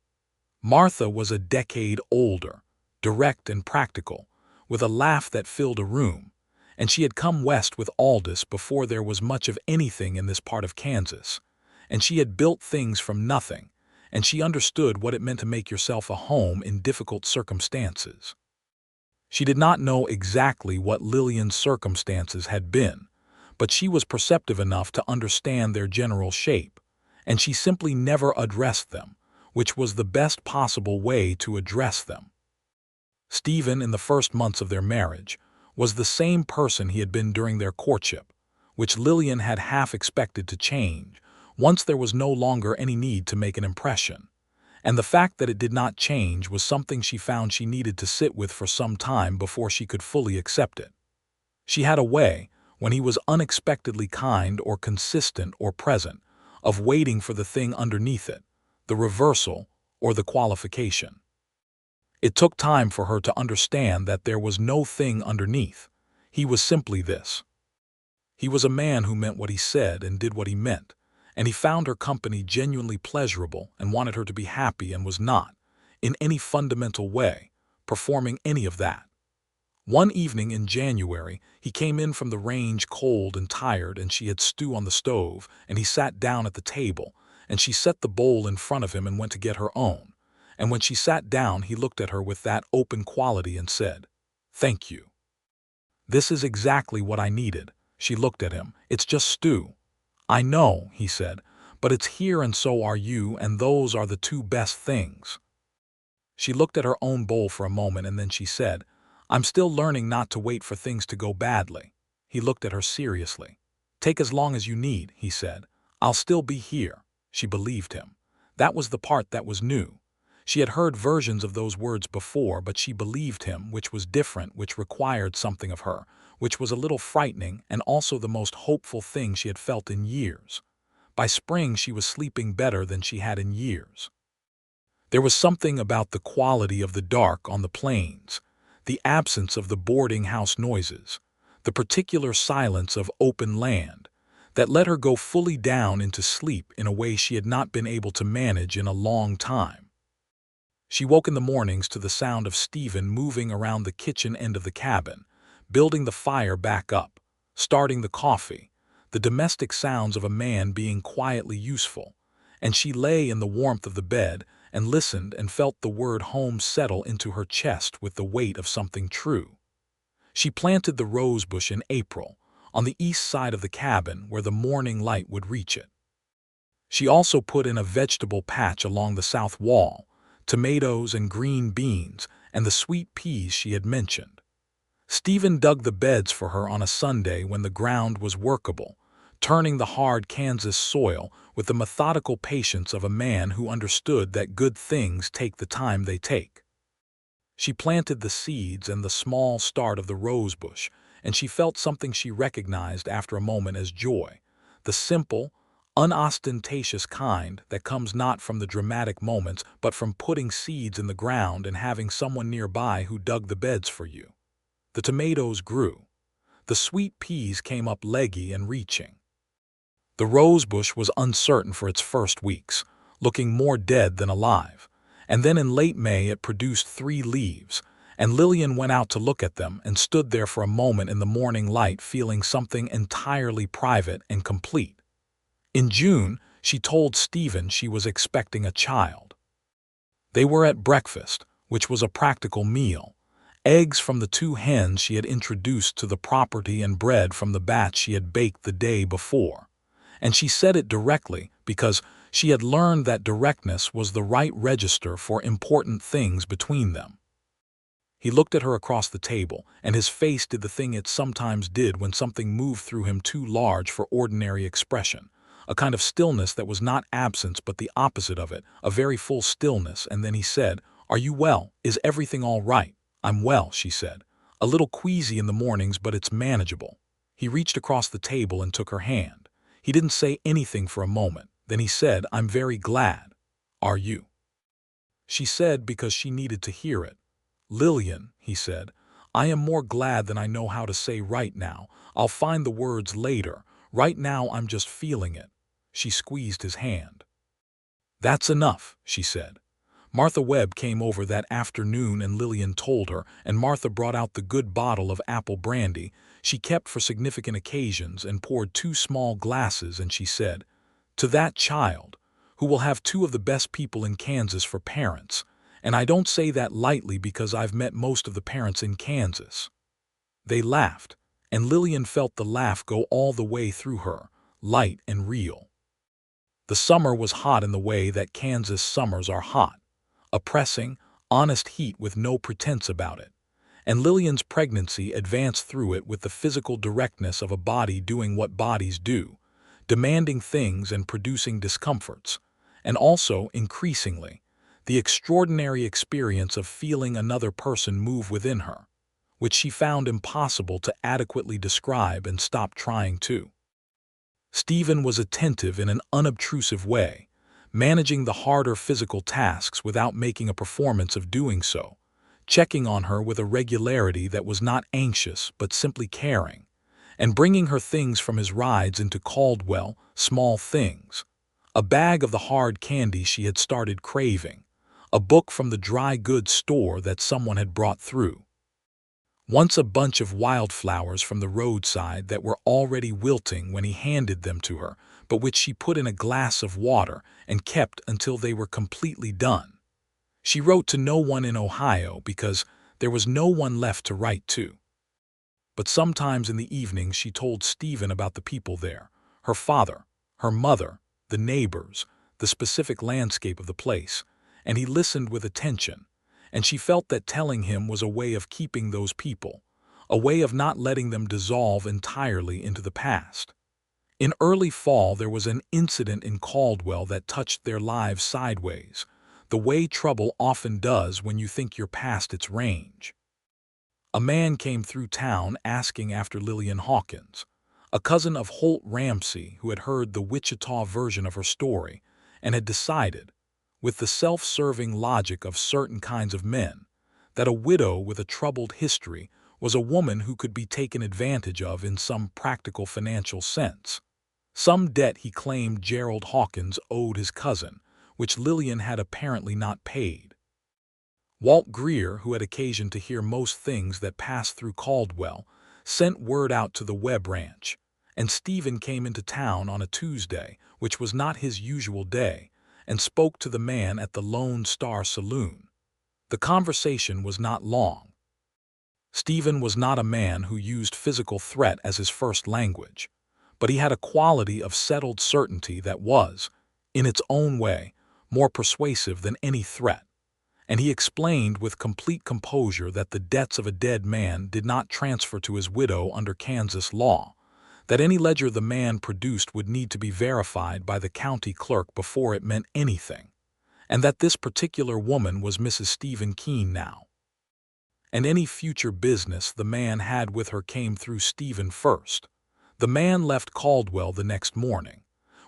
Martha was a decade older, direct and practical, with a laugh that filled a room, and she had come west with Aldous before there was much of anything in this part of Kansas, and she had built things from nothing, and she understood what it meant to make yourself a home in difficult circumstances. She did not know exactly what Lillian's circumstances had been, but she was perceptive enough to understand their general shape, and she simply never addressed them, which was the best possible way to address them. Stephen, in the first months of their marriage, was the same person he had been during their courtship, which Lillian had half expected to change once there was no longer any need to make an impression, and the fact that it did not change was something she found she needed to sit with for some time before she could fully accept it. She had a way, when he was unexpectedly kind or consistent or present, of waiting for the thing underneath it, the reversal or the qualification. It took time for her to understand that there was no thing underneath. He was simply this. He was a man who meant what he said and did what he meant, and he found her company genuinely pleasurable and wanted her to be happy and was not, in any fundamental way, performing any of that. One evening in January, he came in from the range cold and tired, and she had stew on the stove, and he sat down at the table, and she set the bowl in front of him and went to get her own. And when she sat down, he looked at her with that open quality and said, "Thank you. This is exactly what I needed." She looked at him. "It's just stew." "I know," he said, "but it's here and so are you, and those are the two best things." She looked at her own bowl for a moment and then she said, "I'm still learning not to wait for things to go badly." He looked at her seriously. "Take as long as you need," he said. "I'll still be here." She believed him. That was the part that was new. She had heard versions of those words before, but she believed him, which was different, which required something of her, which was a little frightening and also the most hopeful thing she had felt in years. By spring she was sleeping better than she had in years. There was something about the quality of the dark on the plains, the absence of the boarding house noises, the particular silence of open land, that let her go fully down into sleep in a way she had not been able to manage in a long time. She woke in the mornings to the sound of Stephen moving around the kitchen end of the cabin, building the fire back up, starting the coffee, the domestic sounds of a man being quietly useful, and she lay in the warmth of the bed and listened and felt the word home settle into her chest with the weight of something true. She planted the rose bush in April, on the east side of the cabin where the morning light would reach it. She also put in a vegetable patch along the south wall, tomatoes and green beans, and the sweet peas she had mentioned. Stephen dug the beds for her on a Sunday when the ground was workable, turning the hard Kansas soil with the methodical patience of a man who understood that good things take the time they take. She planted the seeds and the small start of the rosebush, and she felt something she recognized after a moment as joy, the simple, unostentatious kind that comes not from the dramatic moments but from putting seeds in the ground and having someone nearby who dug the beds for you. The tomatoes grew. The sweet peas came up leggy and reaching. The rosebush was uncertain for its first weeks, looking more dead than alive, and then in late May it produced 3 leaves, and Lillian went out to look at them and stood there for a moment in the morning light feeling something entirely private and complete. In June, she told Stephen she was expecting a child. They were at breakfast, which was a practical meal, eggs from the 2 hens she had introduced to the property and bread from the batch she had baked the day before. And she said it directly because she had learned that directness was the right register for important things between them. He looked at her across the table, and his face did the thing it sometimes did when something moved through him too large for ordinary expression, a kind of stillness that was not absence but the opposite of it, a very full stillness, and then he said, "Are you well? Is everything all right?" "I'm well," she said. "A little queasy in the mornings, but it's manageable." He reached across the table and took her hand. He didn't say anything for a moment. Then he said, "I'm very glad." "Are you?" She said because she needed to hear it. "Lillian," he said, "I am more glad than I know how to say right now. I'll find the words later. Right now I'm just feeling it." She squeezed his hand. "That's enough," she said. Martha Webb came over that afternoon and Lillian told her, and Martha brought out the good bottle of apple brandy she kept for significant occasions and poured 2 small glasses, and she said, "To that child, who will have 2 of the best people in Kansas for parents, and I don't say that lightly because I've met most of the parents in Kansas." They laughed, and Lillian felt the laugh go all the way through her, light and real. The summer was hot in the way that Kansas summers are hot. A pressing, honest heat with no pretense about it, and Lillian's pregnancy advanced through it with the physical directness of a body doing what bodies do, demanding things and producing discomforts, and also, increasingly, the extraordinary experience of feeling another person move within her, which she found impossible to adequately describe and stopped trying to. Stephen was attentive in an unobtrusive way, managing the harder physical tasks without making a performance of doing so, checking on her with a regularity that was not anxious but simply caring, and bringing her things from his rides into Caldwell, small things, a bag of the hard candy she had started craving, a book from the dry goods store that someone had brought through. Once a bunch of wildflowers from the roadside that were already wilting when he handed them to her, but which she put in a glass of water and kept until they were completely done. She wrote to no one in Ohio because there was no one left to write to. But sometimes in the evenings she told Stephen about the people there, her father, her mother, the neighbors, the specific landscape of the place, and he listened with attention, and she felt that telling him was a way of keeping those people, a way of not letting them dissolve entirely into the past. In early fall there was an incident in Caldwell that touched their lives sideways, the way trouble often does when you think you're past its range. A man came through town asking after Lillian Hawkins, a cousin of Holt Ramsey who had heard the Wichita version of her story and had decided, with the self-serving logic of certain kinds of men, that a widow with a troubled history was a woman who could be taken advantage of in some practical financial sense. Some debt he claimed Gerald Hawkins owed his cousin, which Lillian had apparently not paid. Walt Greer, who had occasion to hear most things that passed through Caldwell, sent word out to the Webb Ranch, and Stephen came into town on a Tuesday, which was not his usual day, and spoke to the man at the Lone Star Saloon. The conversation was not long. Stephen was not a man who used physical threat as his first language, but he had a quality of settled certainty that was, in its own way, more persuasive than any threat, and he explained with complete composure that the debts of a dead man did not transfer to his widow under Kansas law, that any ledger the man produced would need to be verified by the county clerk before it meant anything, and that this particular woman was Mrs. Stephen Keene now. And any future business the man had with her came through Stephen first. The man left Caldwell the next morning.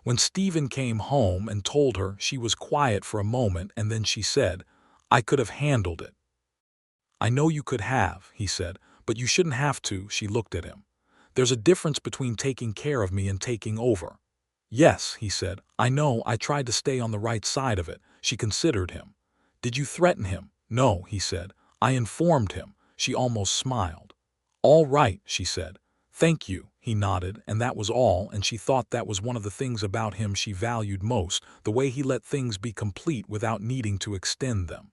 When Stephen came home and told her, she was quiet for a moment, and then she said, "I could have handled it." "I know you could have," he said, "but you shouldn't have to." She looked at him. "There's a difference between taking care of me and taking over." "Yes," he said, "I know. I tried to stay on the right side of it." She considered him. "Did you threaten him?" "No," he said. "I informed him." She almost smiled. "All right," she said. "Thank you," he nodded, and that was all, and she thought that was one of the things about him she valued most, the way he let things be complete without needing to extend them.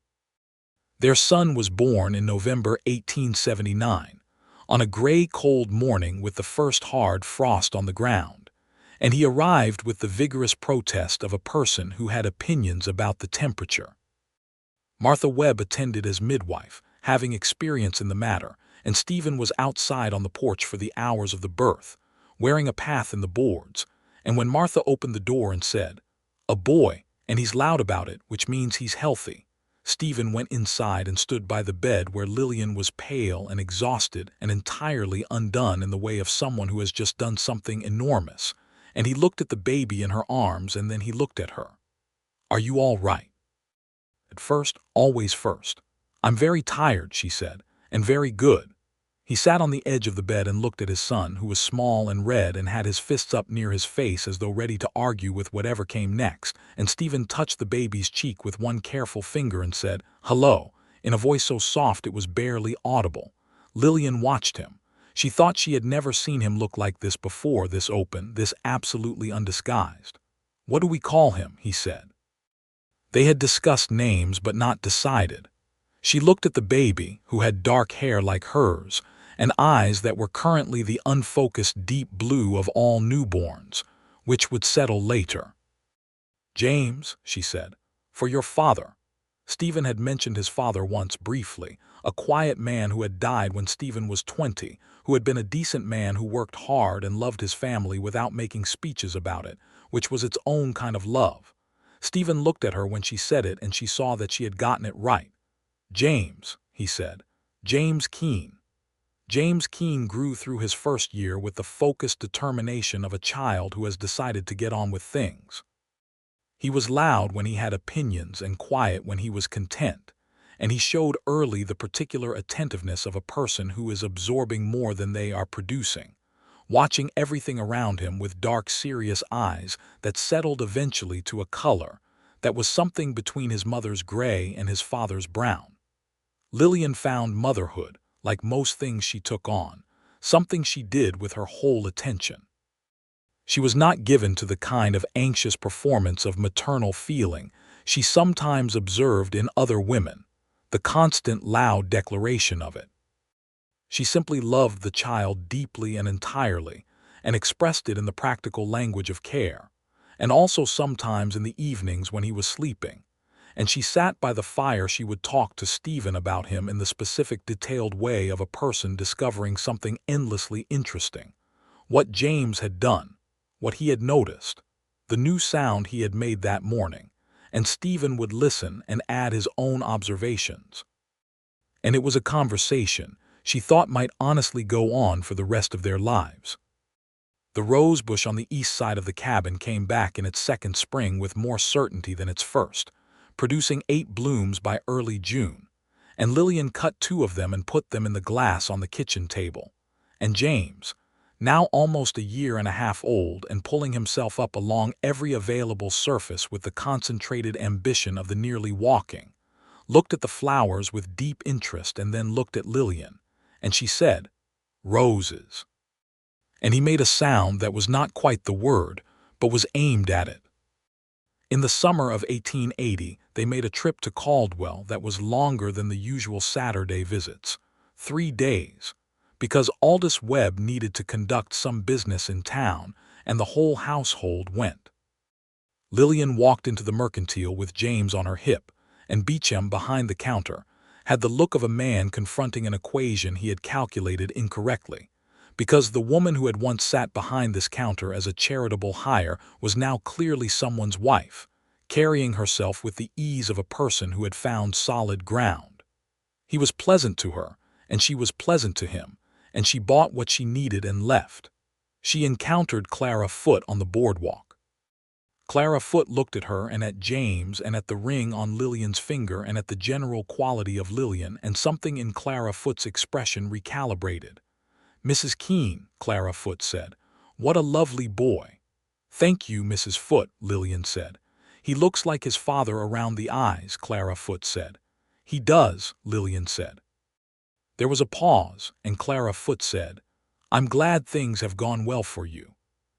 Their son was born in November 1879, on a gray, cold morning with the first hard frost on the ground, and he arrived with the vigorous protest of a person who had opinions about the temperature. Martha Webb attended as midwife, having experience in the matter, and Stephen was outside on the porch for the hours of the birth, wearing a path in the boards, and when Martha opened the door and said, "A boy, and he's loud about it, which means he's healthy," Stephen went inside and stood by the bed where Lillian was pale and exhausted and entirely undone in the way of someone who has just done something enormous, and he looked at the baby in her arms and then he looked at her. "Are you all right?" "At first, always first. I'm very tired," she said, "and very good." He sat on the edge of the bed and looked at his son, who was small and red and had his fists up near his face as though ready to argue with whatever came next, and Stephen touched the baby's cheek with one careful finger and said, "Hello," in a voice so soft it was barely audible. Lillian watched him. She thought she had never seen him look like this before, this open, this absolutely undisguised. "What do we call him?" he said. They had discussed names but not decided. She looked at the baby, who had dark hair like hers, and eyes that were currently the unfocused deep blue of all newborns, which would settle later. "James," she said, "for your father." Stephen had mentioned his father once briefly, a quiet man who had died when Stephen was 20, who had been a decent man who worked hard and loved his family without making speeches about it, which was its own kind of love. Stephen looked at her when she said it, and she saw that she had gotten it right. "James," he said. "James Keene." James Keene grew through his first year with the focused determination of a child who has decided to get on with things. He was loud when he had opinions and quiet when he was content, and he showed early the particular attentiveness of a person who is absorbing more than they are producing, watching everything around him with dark, serious eyes that settled eventually to a color that was something between his mother's gray and his father's brown. Lillian found motherhood, like most things she took on, something she did with her whole attention. She was not given to the kind of anxious performance of maternal feeling she sometimes observed in other women, the constant loud declaration of it. She simply loved the child deeply and entirely, and expressed it in the practical language of care, and also sometimes in the evenings when he was sleeping, and she sat by the fire. She would talk to Stephen about him in the specific, detailed way of a person discovering something endlessly interesting. What James had done, what he had noticed, the new sound he had made that morning, and Stephen would listen and add his own observations. And it was a conversation she thought might honestly go on for the rest of their lives. The rose bush on the east side of the cabin came back in its second spring with more certainty than its first, producing 8 blooms by early June, and Lillian cut 2 of them and put them in the glass on the kitchen table. And James, now almost a year and a half old and pulling himself up along every available surface with the concentrated ambition of the nearly walking, looked at the flowers with deep interest and then looked at Lillian, and she said, "Roses." And he made a sound that was not quite the word, but was aimed at it. In the summer of 1880, they made a trip to Caldwell that was longer than the usual Saturday visits, 3 days, because Aldous Webb needed to conduct some business in town, and the whole household went. Lillian walked into the mercantile with James on her hip, and Beecham, behind the counter, had the look of a man confronting an equation he had calculated incorrectly, because the woman who had once sat behind this counter as a charitable hire was now clearly someone's wife, carrying herself with the ease of a person who had found solid ground. He was pleasant to her, and she was pleasant to him, and she bought what she needed and left. She encountered Clara Foote on the boardwalk. Clara Foote looked at her and at James and at the ring on Lillian's finger and at the general quality of Lillian, and something in Clara Foote's expression recalibrated. "Mrs. Keene," Clara Foote said. "What a lovely boy." "Thank you, Mrs. Foote," Lillian said. "He looks like his father around the eyes," Clara Foote said. "He does," Lillian said. There was a pause, and Clara Foote said, "I'm glad things have gone well for you."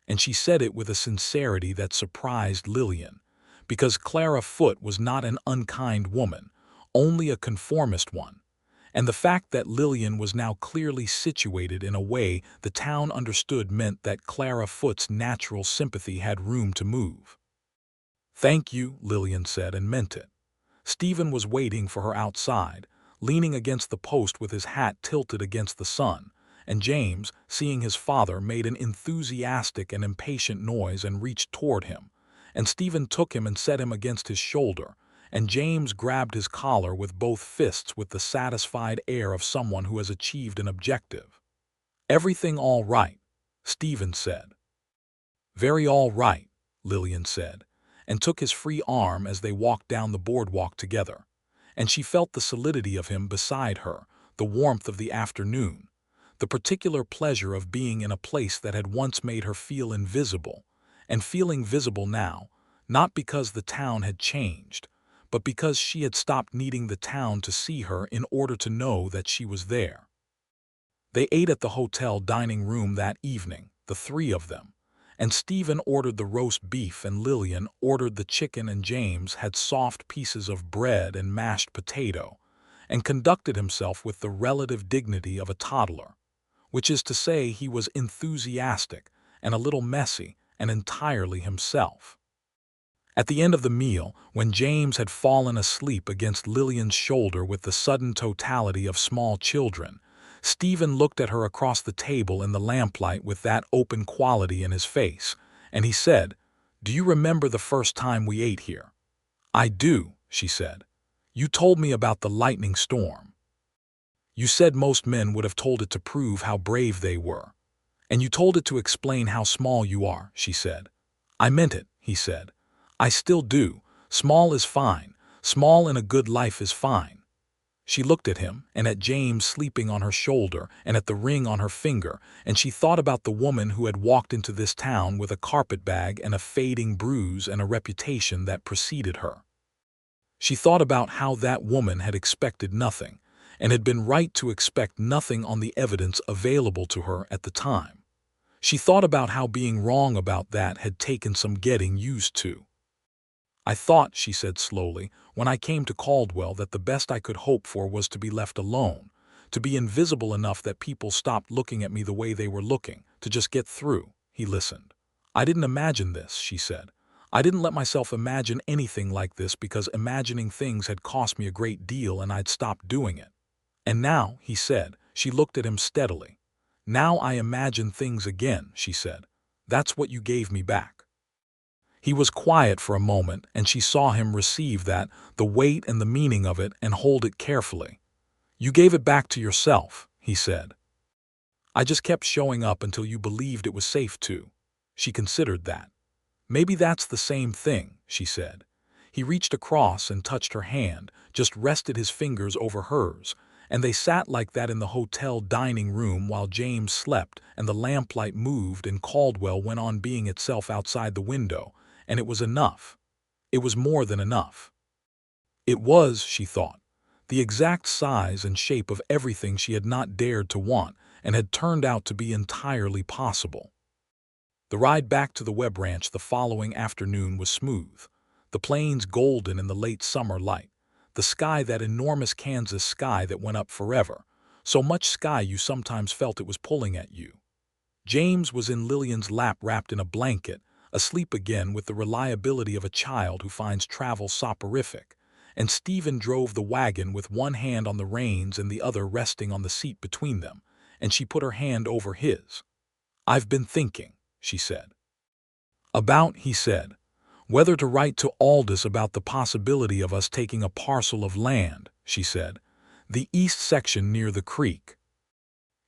And she said it with a sincerity that surprised Lillian, because Clara Foote was not an unkind woman, only a conformist one, and the fact that Lillian was now clearly situated in a way the town understood meant that Clara Foote's natural sympathy had room to move. "Thank you," Lillian said, and meant it. Stephen was waiting for her outside, leaning against the post with his hat tilted against the sun, and James, seeing his father, made an enthusiastic and impatient noise and reached toward him, and Stephen took him and set him against his shoulder, and James grabbed his collar with both fists with the satisfied air of someone who has achieved an objective. "Everything all right?" Stephen said. "Very all right," Lillian said, and took his free arm as they walked down the boardwalk together, and she felt the solidity of him beside her, the warmth of the afternoon, the particular pleasure of being in a place that had once made her feel invisible, and feeling visible now, not because the town had changed, but because she had stopped needing the town to see her in order to know that she was there. They ate at the hotel dining room that evening, the three of them, and Stephen ordered the roast beef and Lillian ordered the chicken, and James had soft pieces of bread and mashed potato, and conducted himself with the relative dignity of a toddler, which is to say he was enthusiastic and a little messy and entirely himself. At the end of the meal, when James had fallen asleep against Lillian's shoulder with the sudden totality of small children, Stephen looked at her across the table in the lamplight with that open quality in his face, and he said, "Do you remember the first time we ate here?" "I do," she said. "You told me about the lightning storm. You said most men would have told it to prove how brave they were. And you told it to explain how small you are," she said. "I meant it," he said. "I still do. Small is fine. Small in a good life is fine." She looked at him, and at James sleeping on her shoulder, and at the ring on her finger, and she thought about the woman who had walked into this town with a carpetbag and a fading bruise and a reputation that preceded her. She thought about how that woman had expected nothing, and had been right to expect nothing on the evidence available to her at the time. She thought about how being wrong about that had taken some getting used to. "I thought," she said slowly, "when I came to Caldwell that the best I could hope for was to be left alone, to be invisible enough that people stopped looking at me the way they were looking, to just get through." He listened. "I didn't imagine this," she said. "I didn't let myself imagine anything like this because imagining things had cost me a great deal and I'd stopped doing it. And now," he said, she looked at him steadily. "Now I imagine things again," she said. "That's what you gave me back." He was quiet for a moment, and she saw him receive that, the weight and the meaning of it, and hold it carefully. "You gave it back to yourself," he said. "I just kept showing up until you believed it was safe to." She considered that. "Maybe that's the same thing," she said. He reached across and touched her hand, just rested his fingers over hers, and they sat like that in the hotel dining room while James slept and the lamplight moved and Caldwell went on being itself outside the window, and it was enough. It was more than enough. It was, she thought, the exact size and shape of everything she had not dared to want and had turned out to be entirely possible. The ride back to the Webb Ranch the following afternoon was smooth, the plains golden in the late summer light, the sky that enormous Kansas sky that went up forever, so much sky you sometimes felt it was pulling at you. James was in Lillian's lap wrapped in a blanket, asleep again with the reliability of a child who finds travel soporific, and Stephen drove the wagon with one hand on the reins and the other resting on the seat between them, and she put her hand over his. "I've been thinking," she said. "About," he said, "whether to write to Aldous about the possibility of us taking a parcel of land," she said, "the east section near the creek.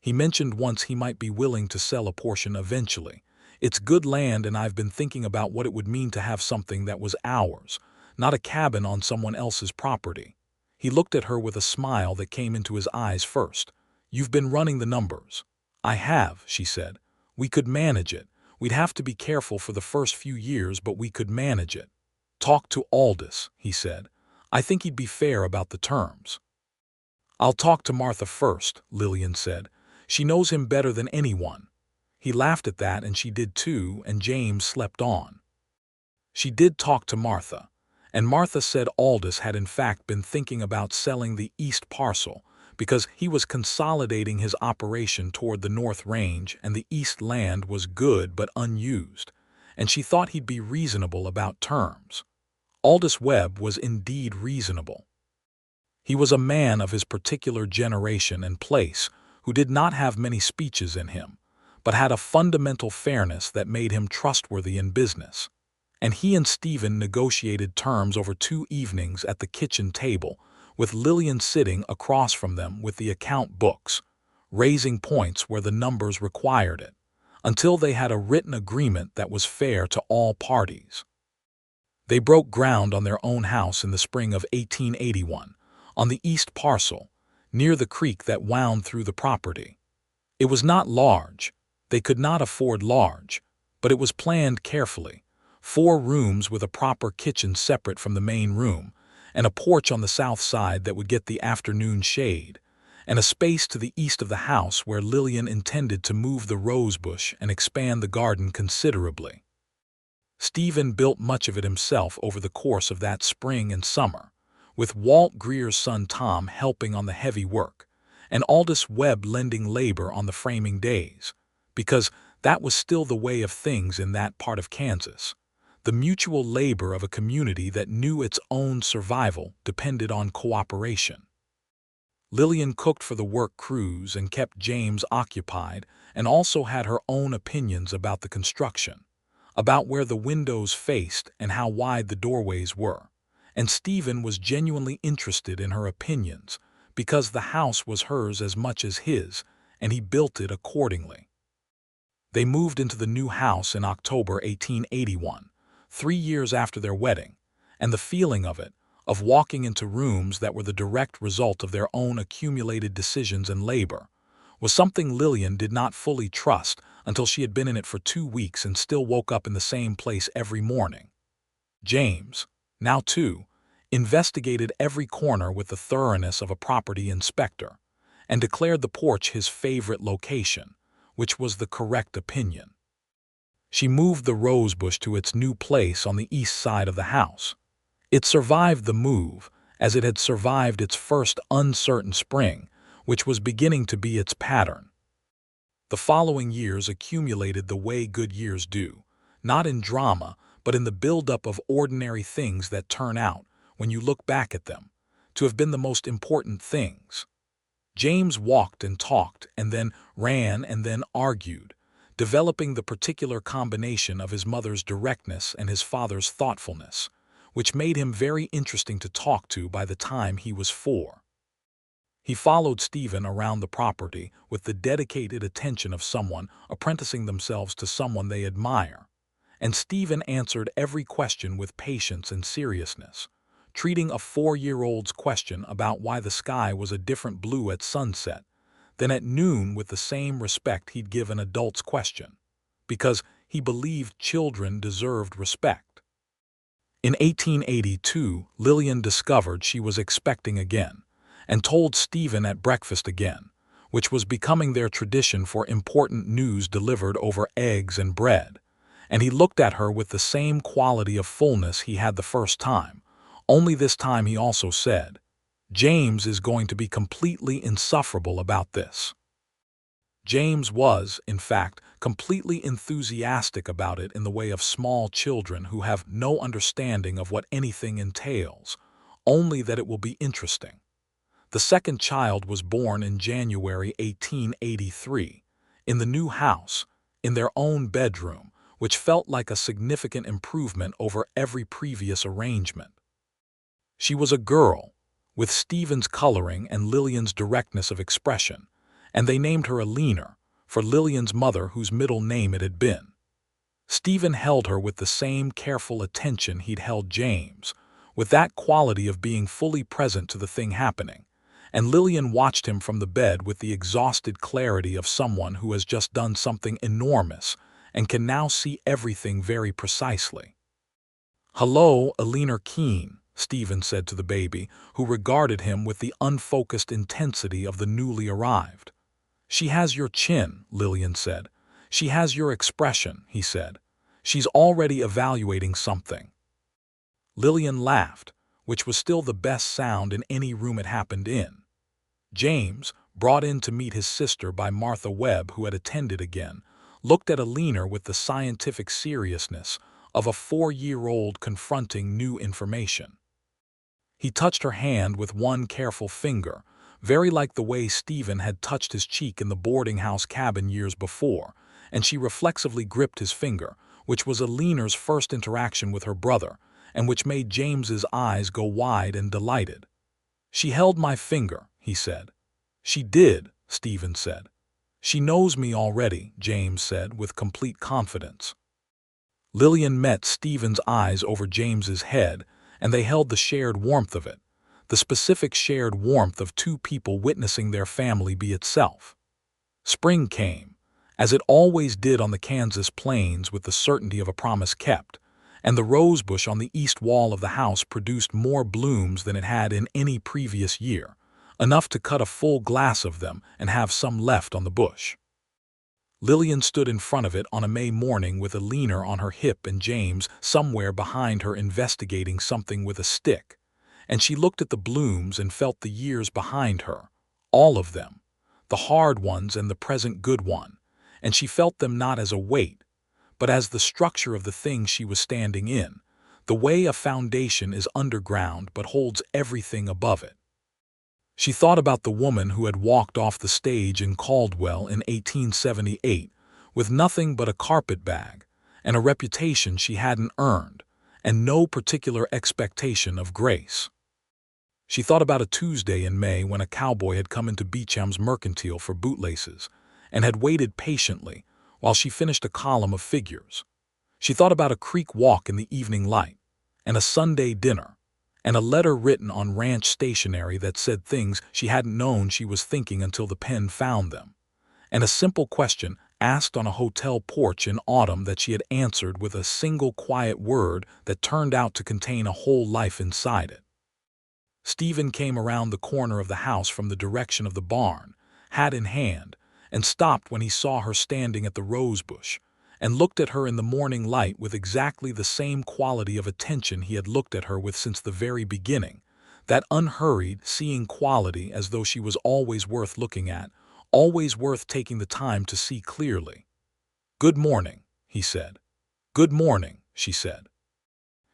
He mentioned once he might be willing to sell a portion eventually. It's good land, and I've been thinking about what it would mean to have something that was ours, not a cabin on someone else's property." He looked at her with a smile that came into his eyes first. "You've been running the numbers." "I have," she said. "We could manage it. We'd have to be careful for the first few years, but we could manage it." "Talk to Aldous," he said. "I think he'd be fair about the terms." "I'll talk to Martha first," Lillian said. "She knows him better than anyone." He laughed at that, and she did too, and James slept on. She did talk to Martha, and Martha said Aldous had in fact been thinking about selling the east parcel because he was consolidating his operation toward the North Range, and the east land was good but unused, and she thought he'd be reasonable about terms. Aldous Webb was indeed reasonable. He was a man of his particular generation and place who did not have many speeches in him, but had a fundamental fairness that made him trustworthy in business. And he and Stephen negotiated terms over 2 evenings at the kitchen table, with Lillian sitting across from them with the account books, raising points where the numbers required it, until they had a written agreement that was fair to all parties. They broke ground on their own house in the spring of 1881, on the east parcel, near the creek that wound through the property. It was not large. They could not afford large, but it was planned carefully. 4 rooms with a proper kitchen separate from the main room, and a porch on the south side that would get the afternoon shade, and a space to the east of the house where Lillian intended to move the rosebush and expand the garden considerably. Stephen built much of it himself over the course of that spring and summer, with Walt Greer's son Tom helping on the heavy work, and Aldous Webb lending labor on the framing days, because that was still the way of things in that part of Kansas. The mutual labor of a community that knew its own survival depended on cooperation. Lillian cooked for the work crews and kept James occupied, and also had her own opinions about the construction, about where the windows faced and how wide the doorways were. And Stephen was genuinely interested in her opinions, because the house was hers as much as his, and he built it accordingly. They moved into the new house in October 1881, 3 years after their wedding, and the feeling of it, of walking into rooms that were the direct result of their own accumulated decisions and labor, was something Lillian did not fully trust until she had been in it for 2 weeks and still woke up in the same place every morning. James, now 2, investigated every corner with the thoroughness of a property inspector, and declared the porch his favorite location, which was the correct opinion. She moved the rosebush to its new place on the east side of the house. It survived the move, as it had survived its first uncertain spring, which was beginning to be its pattern. The following years accumulated the way good years do, not in drama, but in the build-up of ordinary things that turn out, when you look back at them, to have been the most important things. James walked and talked, and then ran and then argued, developing the particular combination of his mother's directness and his father's thoughtfulness, which made him very interesting to talk to by the time he was 4. He followed Stephen around the property with the dedicated attention of someone apprenticing themselves to someone they admire, and Stephen answered every question with patience and seriousness, treating a 4-year-old's question about why the sky was a different blue at sunset than at noon with the same respect he'd give an adult's question, because he believed children deserved respect. In 1882, Lillian discovered she was expecting again, and told Stephen at breakfast again, which was becoming their tradition for important news delivered over eggs and bread, and he looked at her with the same quality of fullness he had the first time, only this time he also said, "James is going to be completely insufferable about this." James was, in fact, completely enthusiastic about it in the way of small children who have no understanding of what anything entails, only that it will be interesting. The second child was born in January 1883, in the new house, in their own bedroom, which felt like a significant improvement over every previous arrangement. She was a girl, with Stephen's coloring and Lillian's directness of expression, and they named her Alina, for Lillian's mother whose middle name it had been. Stephen held her with the same careful attention he'd held James, with that quality of being fully present to the thing happening, and Lillian watched him from the bed with the exhausted clarity of someone who has just done something enormous and can now see everything very precisely. "Hello, Alina Keene," Stephen said to the baby, who regarded him with the unfocused intensity of the newly arrived. "She has your chin," Lillian said. "She has your expression," he said. "She's already evaluating something." Lillian laughed, which was still the best sound in any room it happened in. James, brought in to meet his sister by Martha Webb, who had attended again, looked at Alina with the scientific seriousness of a 4-year-old confronting new information. He touched her hand with one careful finger, very like the way Stephen had touched his cheek in the boarding-house cabin years before, and she reflexively gripped his finger, which was Alina's first interaction with her brother, and which made James's eyes go wide and delighted. "She held my finger," he said. "She did," Stephen said. "She knows me already," James said with complete confidence. Lillian met Stephen's eyes over James's head, and they held the shared warmth of it, the specific shared warmth of two people witnessing their family be itself. Spring came, as it always did on the Kansas plains with the certainty of a promise kept, and the rosebush on the east wall of the house produced more blooms than it had in any previous year, enough to cut a full glass of them and have some left on the bush. Lillian stood in front of it on a May morning with Alina on her hip and James somewhere behind her investigating something with a stick, and she looked at the blooms and felt the years behind her, all of them, the hard ones and the present good one, and she felt them not as a weight, but as the structure of the thing she was standing in, the way a foundation is underground but holds everything above it. She thought about the woman who had walked off the stage in Caldwell in 1878 with nothing but a carpetbag and a reputation she hadn't earned and no particular expectation of grace. She thought about a Tuesday in May when a cowboy had come into Beecham's mercantile for bootlaces and had waited patiently while she finished a column of figures. She thought about a creek walk in the evening light and a Sunday dinner, and a letter written on ranch stationery that said things she hadn't known she was thinking until the pen found them, and a simple question asked on a hotel porch in autumn that she had answered with a single quiet word that turned out to contain a whole life inside it. Stephen came around the corner of the house from the direction of the barn, hat in hand, and stopped when he saw her standing at the rosebush, and looked at her in the morning light with exactly the same quality of attention he had looked at her with since the very beginning, that unhurried, seeing quality as though she was always worth looking at, always worth taking the time to see clearly. "Good morning," he said. "Good morning," she said.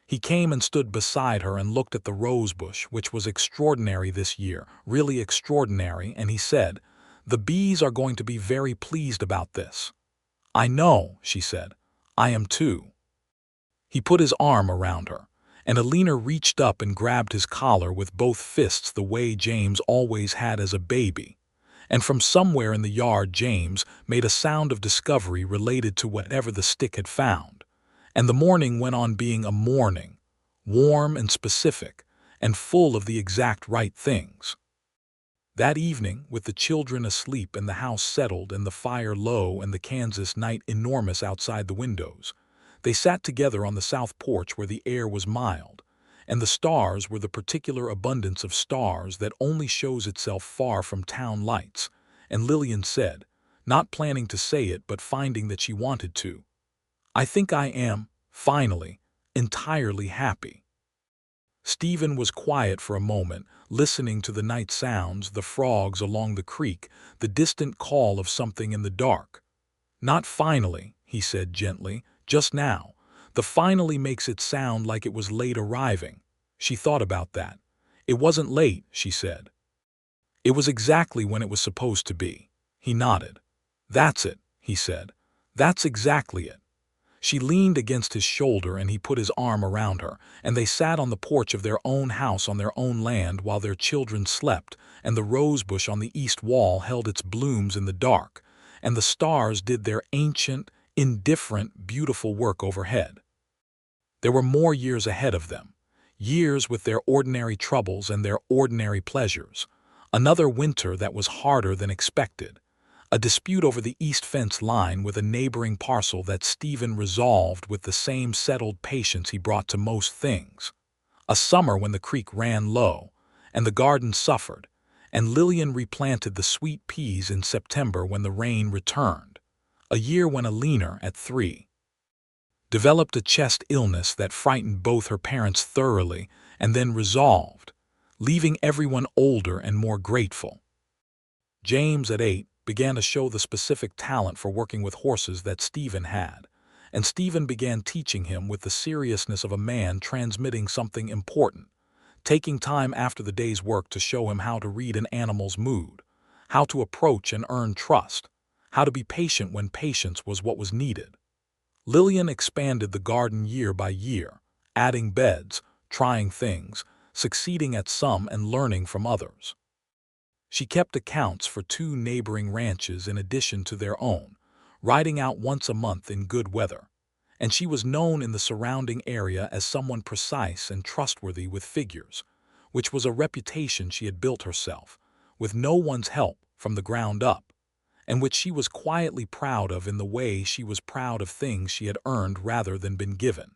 He came and stood beside her and looked at the rosebush, which was extraordinary this year, really extraordinary, and he said, "The bees are going to be very pleased about this." "I know," she said. "I am too." He put his arm around her, and Alina reached up and grabbed his collar with both fists the way James always had as a baby, and from somewhere in the yard James made a sound of discovery related to whatever the stick had found, and the morning went on being a morning, warm and specific, and full of the exact right things. That evening, with the children asleep and the house settled and the fire low and the Kansas night enormous outside the windows, they sat together on the south porch where the air was mild, and the stars were the particular abundance of stars that only shows itself far from town lights, and Lillian said, not planning to say it but finding that she wanted to, "I think I am, finally, entirely happy." Stephen was quiet for a moment, listening to the night sounds, the frogs along the creek, the distant call of something in the dark. "Not finally," he said gently, "just now. The finally makes it sound like it was late arriving." She thought about that. "It wasn't late," she said. "It was exactly when it was supposed to be." He nodded. "That's it," he said. "That's exactly it." She leaned against his shoulder and he put his arm around her, and they sat on the porch of their own house on their own land while their children slept, and the rosebush on the east wall held its blooms in the dark, and the stars did their ancient, indifferent, beautiful work overhead. There were more years ahead of them, years with their ordinary troubles and their ordinary pleasures. Another winter that was harder than expected. A dispute over the east fence line with a neighboring parcel that Stephen resolved with the same settled patience he brought to most things. A summer when the creek ran low, and the garden suffered, and Lillian replanted the sweet peas in September when the rain returned. A year when Alina, at 3, developed a chest illness that frightened both her parents thoroughly and then resolved, leaving everyone older and more grateful. James, at 8, began to show the specific talent for working with horses that Stephen had, and Stephen began teaching him with the seriousness of a man transmitting something important, taking time after the day's work to show him how to read an animal's mood, how to approach and earn trust, how to be patient when patience was what was needed. Lillian expanded the garden year by year, adding beds, trying things, succeeding at some and learning from others. She kept accounts for 2 neighboring ranches in addition to their own, riding out once a month in good weather, and she was known in the surrounding area as someone precise and trustworthy with figures, which was a reputation she had built herself, with no one's help, from the ground up, and which she was quietly proud of in the way she was proud of things she had earned rather than been given.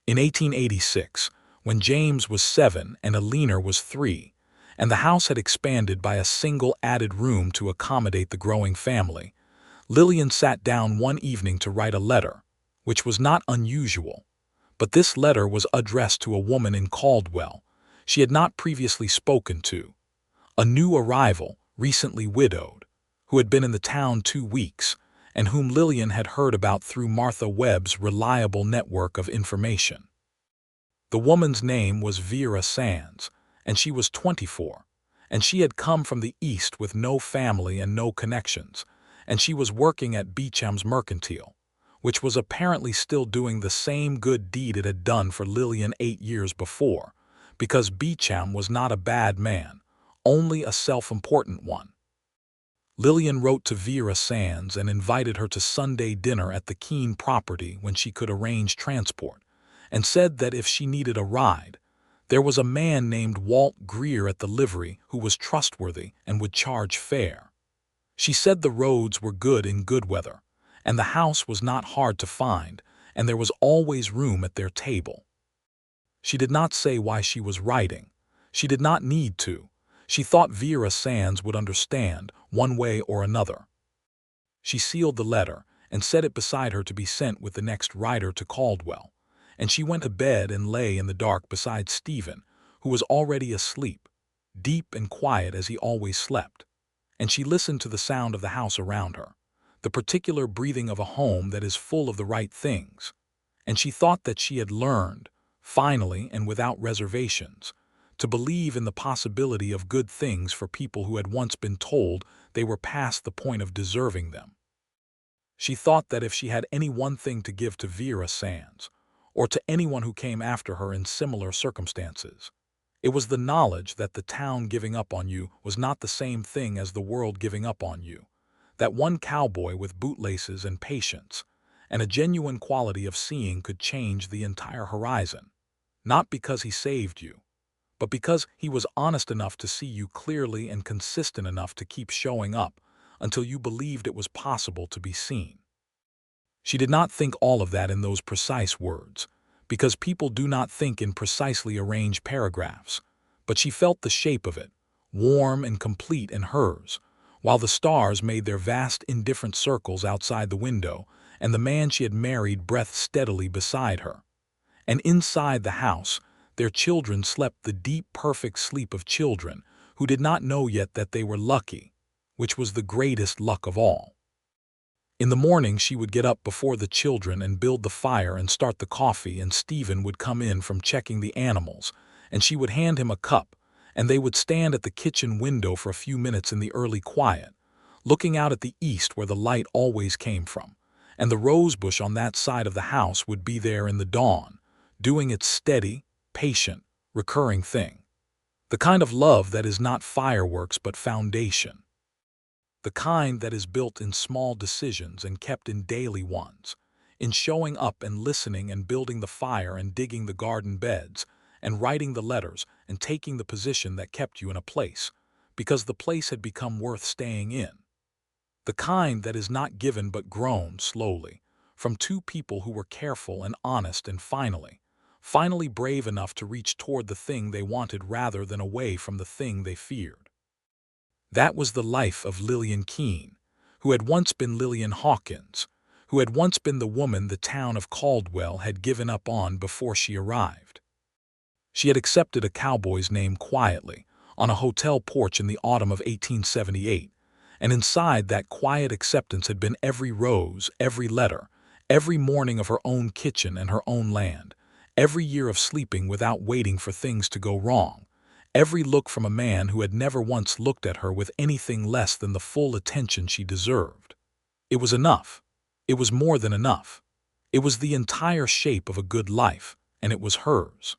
In 1886, when James was 7 and Alina was 3, and the house had expanded by a single added room to accommodate the growing family, Lillian sat down one evening to write a letter, which was not unusual. But this letter was addressed to a woman in Caldwell she had not previously spoken to, a new arrival, recently widowed, who had been in the town 2 weeks, and whom Lillian had heard about through Martha Webb's reliable network of information. The woman's name was Vera Sands, and she was 24, and she had come from the East with no family and no connections, and she was working at Beecham's Mercantile, which was apparently still doing the same good deed it had done for Lillian 8 years before, because Beecham was not a bad man, only a self-important one. Lillian wrote to Vera Sands and invited her to Sunday dinner at the Keene property when she could arrange transport, and said that if she needed a ride, there was a man named Walt Greer at the livery who was trustworthy and would charge fair. She said the roads were good in good weather, and the house was not hard to find, and there was always room at their table. She did not say why she was writing. She did not need to. She thought Vera Sands would understand, one way or another. She sealed the letter and set it beside her to be sent with the next rider to Caldwell, and she went to bed and lay in the dark beside Stephen, who was already asleep, deep and quiet as he always slept, and she listened to the sound of the house around her, the particular breathing of a home that is full of the right things, and she thought that she had learned, finally and without reservations, to believe in the possibility of good things for people who had once been told they were past the point of deserving them. She thought that if she had any one thing to give to Vera Sands, or to anyone who came after her in similar circumstances, it was the knowledge that the town giving up on you was not the same thing as the world giving up on you, that one cowboy with bootlaces and patience, and a genuine quality of seeing could change the entire horizon, not because he saved you, but because he was honest enough to see you clearly and consistent enough to keep showing up until you believed it was possible to be seen. She did not think all of that in those precise words, because people do not think in precisely arranged paragraphs, but she felt the shape of it, warm and complete in hers, while the stars made their vast indifferent circles outside the window, and the man she had married breathed steadily beside her. And inside the house, their children slept the deep, perfect sleep of children who did not know yet that they were lucky, which was the greatest luck of all. In the morning she would get up before the children and build the fire and start the coffee, and Stephen would come in from checking the animals, and she would hand him a cup, and they would stand at the kitchen window for a few minutes in the early quiet, looking out at the east where the light always came from, and the rose bush on that side of the house would be there in the dawn, doing its steady, patient, recurring thing. The kind of love that is not fireworks but foundation. The kind that is built in small decisions and kept in daily ones, in showing up and listening and building the fire and digging the garden beds and writing the letters and taking the position that kept you in a place, because the place had become worth staying in. The kind that is not given but grown slowly, from two people who were careful and honest and finally brave enough to reach toward the thing they wanted rather than away from the thing they feared. That was the life of Lillian Keene, who had once been Lillian Hawkins, who had once been the woman the town of Caldwell had given up on before she arrived. She had accepted a cowboy's name quietly, on a hotel porch in the autumn of 1878, and inside that quiet acceptance had been every rose, every letter, every morning of her own kitchen and her own land, every year of sleeping without waiting for things to go wrong, every look from a man who had never once looked at her with anything less than the full attention she deserved. It was enough. It was more than enough. It was the entire shape of a good life, and it was hers.